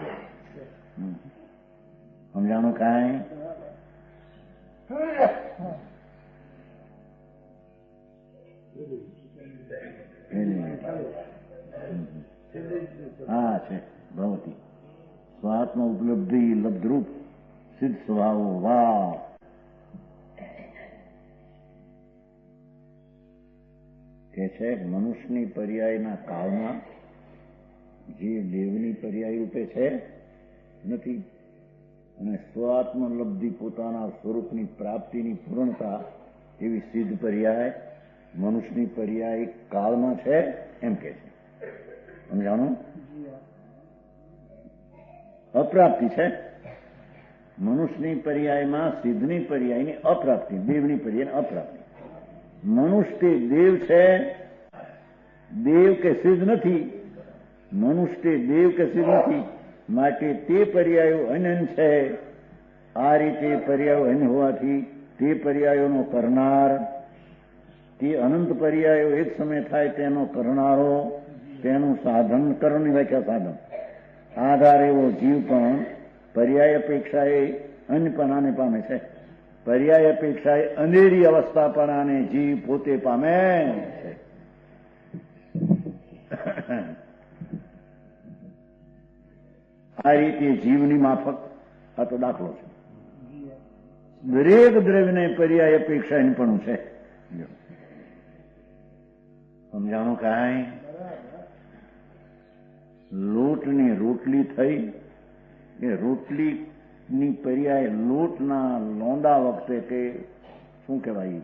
સમજાણું કાંઈ? હા છે ભવતી સ્વાત્મ ઉપલબ્ધિ લબ્ધરૂપ સિદ્ધ સ્વભાવો વાહ. કે છે મનુષ્યની પર્યાયના કાળમાં જે દેવની પર્યાય રૂપે છે નથી, અને સ્વાત્મલબ્ધિ પોતાના સ્વરૂપની પ્રાપ્તિની પૂર્ણતા એવી સિદ્ધ પર્યાય મનુષ્યની પર્યાય કાળમાં છે એમ કે છે. સમજાણું? અપ્રાપ્તિ છે મનુષ્યની પર્યાયમાં સિદ્ધની પર્યાયની અપ્રાપ્તિ, દેવની પર્યાયની અપ્રાપ્તિ. મનુષ્ય તે દેવ છે, દેવ કે સિદ્ધ નથી. મનુષ્ય તે દેવ કે સિદ્ધ નથી, માટે તે પર્યાયો અનન્ય છે. આ રીતે પર્યાયો અન્ય હોવાથી તે પર્યાયોનો કરનાર, તે અનંત પર્યાયો એક સમય થાય તેનો કરનારો, તેનું સાધન, કર્મની વ્યાખ્યા સાધન, આધાર એવો જીવ પણ પર્યાય અપેક્ષાએ અન્યપણાને પામે છે. પર્યાય અપેક્ષાએ અંધેરી અવસ્થાપણાને જીવ પોતે પામે છે. આ રીતે જીવની માફક આ તો દાખલો છે. દરેક દ્રવ્યને પર્યાય અપેક્ષા અન્યપણું છે. સમજાણું કાંઈ? લોટની રોટલી થઈ કે રોટલીની પર્યાય લોટના લોંદા વખતે કે શું કહેવાય,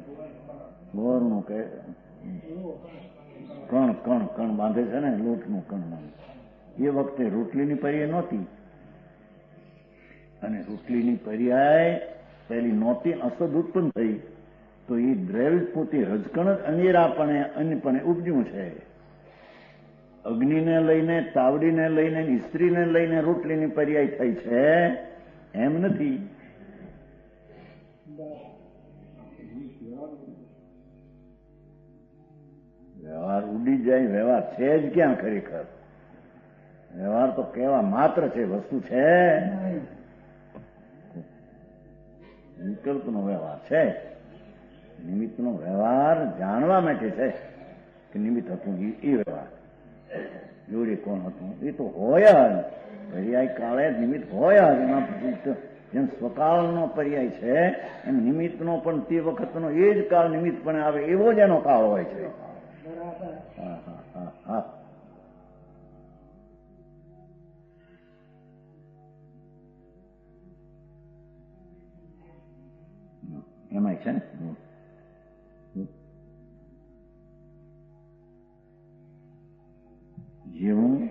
ગોળનું કે કણ કણ કણ બાંધે છે ને, લોટનું કણ બાંધે, એ વખતે રોટલીની પર્યાય નહોતી. અને રોટલીની પર્યાય પહેલી નહોતી, અસદ ઉત્પન્ન થઈ, તો એ દ્રવ્ય પોતે રજકણ જ અનેરાપણે અન્યપણે ઉપજ્યું છે. અગ્નિને લઈને, તાવડીને લઈને, ઇસ્ત્રીને લઈને રોટલીની પર્યાય થઈ છે એમ નથી. વ્યવહાર ઉડી જાય, વ્યવહાર છે જ ક્યાં ખરેખર? વ્યવહાર તો કહેવા માત્ર છે, વસ્તુ છે. વિકલ્પનો વ્યવહાર છે. નિમિત્તનો વ્યવહાર જાણવા માટે છે કે નિમિત્ત હતું એ વ્યવહાર. જોડે કોણ હતું એ તો હોય જ, પર્યાય કાળે નિમિત્ત હોય જ. એના પછી જેમ સ્વકાળનો પર્યાય છે એમ નિમિત્તનો પણ તે વખતનો એ જ કાળ નિમિત્ત પણ આવે એવો જ એનો કાળ હોય છે. હા હા હા હા. એમાં છે ને જેવું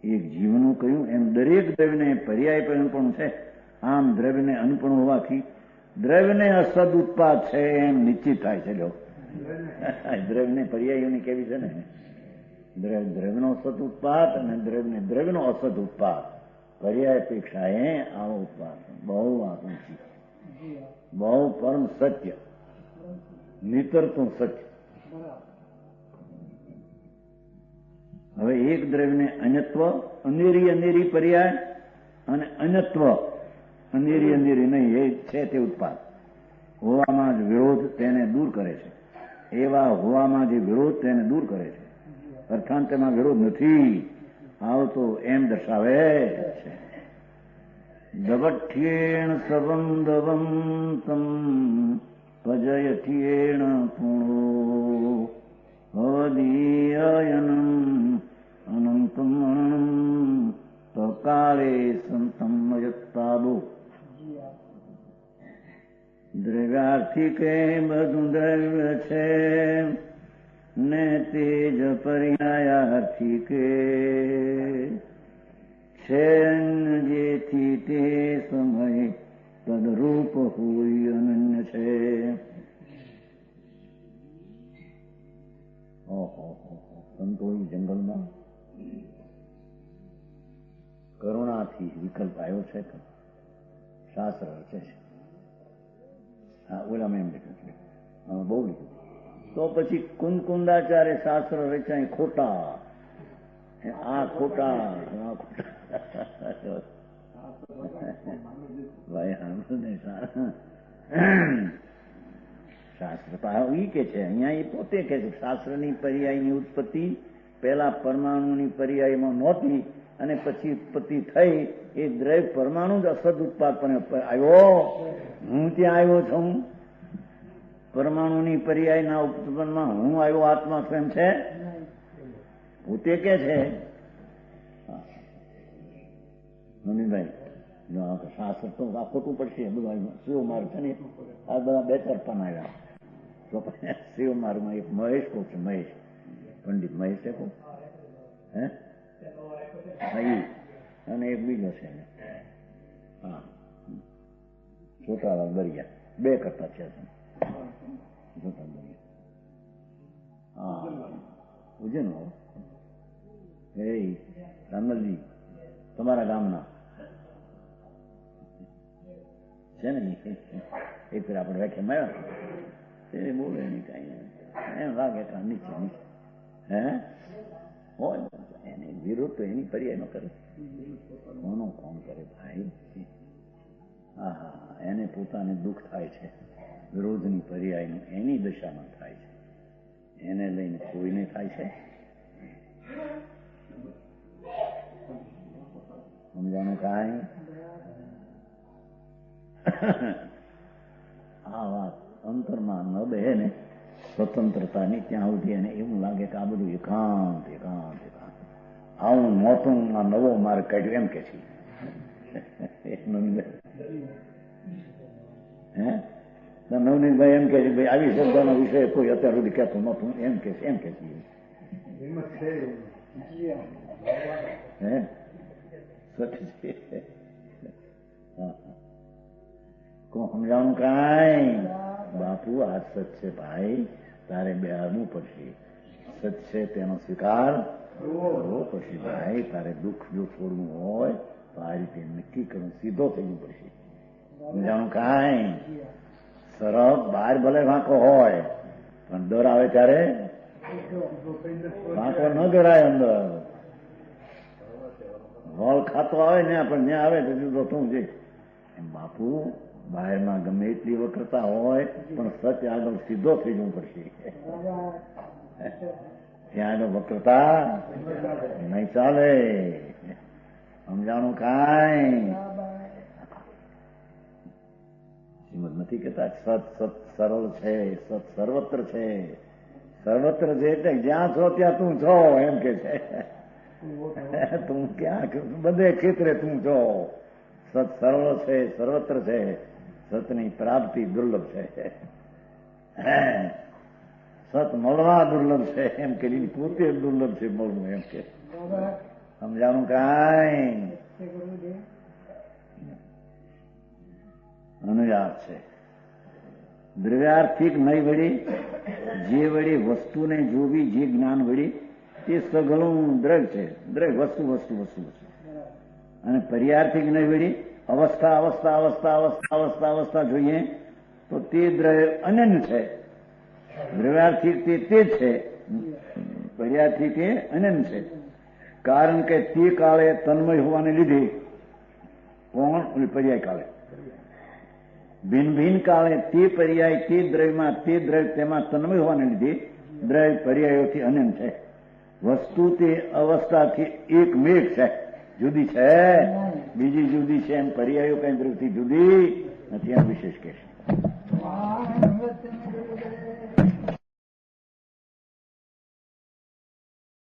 એક જીવનું કહ્યું એમ દરેક દ્રવ્યને પર્યાય પણ છે. આમ દ્રવ્યને અનુપણ હોવાથી દ્રવ્યને અસદ ઉત્પાદ છે એમ નિશ્ચિત થાય છે. દ્રવ્યને પર્યાયોની કેવી છે ને, દ્રવ્યનો અસદ ઉત્પાદ અને દ્રવ્યનો અસદ ઉત્પાદ, પર્યાય અપેક્ષાએ આવો ઉત્પાદ બહુ આકંક્ષી, બહુ પરમ સત્ય, નિતરતું સત્ય. હવે એક દ્રવ્યને અન્યત્વ, અંધેરી પર્યાય, અને અન્યત્વ અંધેરી નહીં, એ છે તે ઉત્પાદ. હોવામાં જ વિરોધ તેને દૂર કરે છે. એવા હોવામાં જે વિરોધ તેને દૂર કરે છે. અર્થાંત તેમાં વિરોધ નથી આવતો એમ દર્શાવે છે. દવઠ્યેણ સંબંધવંતમ ભજયઠ્યેણ પૂર્ણો ભવદીયયનમ અનંતમ તકાળે સંતમ યત્તાબો. દ્રવ્યાર્થિકે બધું દ્રવ્ય છે ને તેજ પર્યાયાર્થિકે છે, જેથી તે સમય તદરૂપ હોય અનન્ય છે. સંતો જંગલમાં કરુણાથી વિકલ્પ આવ્યો છે. શાસ્ત્ર રચે છે. હા, ઓલામાં એમ લીધું છે, બહુ લીધું. તો પછી કુંદકુંદાચાર્ય શાસ્ત્ર રચાય ખોટા, આ ખોટા, આ ખોટા. ભાઈ શાસ્ત્ર તો એ કે છે, અહીંયા એ પોતે કે છે શાસ્ત્રની પર્યાયની ઉત્પત્તિ પહેલા પરમાણુની પર્યાયમાં નહોતી અને પછી ઉત્પત્તિ થઈ. એ દ્રવ્ય પરમાણુ જ અસદ ઉત્પાદ આવ્યો. હું ત્યાં આવ્યો છું. પરમાણુની પર્યાયના ઉત્પન્નમાં હું આવ્યો આત્મા સ્વયં છે, પોતે કે છે. નવીનભાઈ શાસ્ત્ર તો આ ખોટું પડશે. બધું શિવ માર્ગ છે ને, આ બધા 2-4 પાન આવ્યા. શિવ માર્ગમાં એક મહેશ કહું છું, મહેશ પંડિત મહેશ છે કહું, હે, અને એક બીજો છે, હા, છોટાલાલ બરિયા, 2 કરતા છે. છોટા બરિયા, હા, ઉજ્જૈન એ રામલજી તમારા ગામના છે ને, એ પેલા આપણે વ્યાખ્યા આવ્યા એ બોલે નહીં કઈ, એમ લાગે કે નીચે નીચે હે હોય. એની વિરોધ તો એની પર્યાય ન કરે, કોનો કોણ કરે ભાઈ. હા હા, એને પોતાને દુઃખ થાય છે વિરોધની પર્યાયનું, એની દશામાં થાય છે. એને લઈને કોઈને થાય છે. સમજાણું કાંઈ? આ વાત અંતરમાં ન બે ને સ્વતંત્રતાની, ત્યાં સુધી એને એવું લાગે કે આ બધું એકાંત એકાંત એકાંત. આવું મોટું આ નવો માર્ગ કાઢ્યો એમ કે છે. હે નવનીતભાઈ એમ કે છે ભાઈ આવી શબ્દનો વિષય કોઈ અત્યાર સુધી કહેતું નહોતું, એમ કે છે, એમ કે છે. હે સમજાણું કાંઈ? બાપુ આ સત છે ભાઈ, તારે બેહારવું પડશે. સત છે તેનો સ્વીકાર કરવો પડશે ભાઈ. તારે દુઃખ જો છોડવું હોય તો આ રીતે નક્કી કરવું, સીધો થવું પડશે. સમજાણું કાંઈ? સરળ બહાર ભલે વાંકો હોય પણ દર આવે ત્યારે વાંકો ન દોરાય. અંદર હોલ ખાતો આવે ને પણ જ્યાં આવે તો જુદો થવું છે. એમ બાપુ બહારમાં ગમે એટલી વક્રતા હોય પણ સત્ય આગળ સીધો થઈ જવું પડશે. ત્યાં આગળ વક્રતા નહીં ચાલે. સમજાણું કાંઈ? શ્રીમદ નથી કેતા સત સત સરળ છે, સત સર્વત્ર છે. સર્વત્ર છે એટલે જ્યાં છો ત્યાં તું છો એમ કે છે. તું ક્યાં બધે ક્ષેત્રે તું છો. સત સર્વ છે, સર્વત્ર છે. સતની પ્રાપ્તિ દુર્લભ છે. સત મળવા દુર્લભ છે એમ કે પોતે દુર્લભ છે મળવું એમ કે. સમજાણું કાંઈ? અનુયાર છે. દ્રવ્યાર્થિક નહીં વળી, જે વળી વસ્તુને જોવી, જે જ્ઞાન વળી તે સઘળું દ્રવ્ય છે. દ્રવ્ય વસ્તુ વસ્તુ વસ્તુ વસ્તુ. અને પર્યાર્થિક નહીં વળી અવસ્થા અવસ્થા અવસ્થા અવસ્થા અવસ્થા અવસ્થા જોઈએ તો તે દ્રવ્ય અનન્ય છે. દ્રવ્યાર્થિક તે જ છે, પર્યાર્થિક એ અનન્ય છે. કારણ કે તે કાળે તન્મય હોવાને લીધે કોણ પર્યાય કાળે ભિન્ન ભિન્ન કાળે તે પર્યાય તે દ્રવ્યમાં તે દ્રવ્ય તેમાં તન્મય હોવાને લીધે દ્રવ્ય પર્યાયોથી અનન્ય છે. વસ્તુ તે અવસ્થાથી એકમેક છે, જુદી છે, બીજી જુદી છે. એમ પર્યાયો કઈ દ્રવ્યથી જુદી નથી, એમ વિશેષ કહે છે.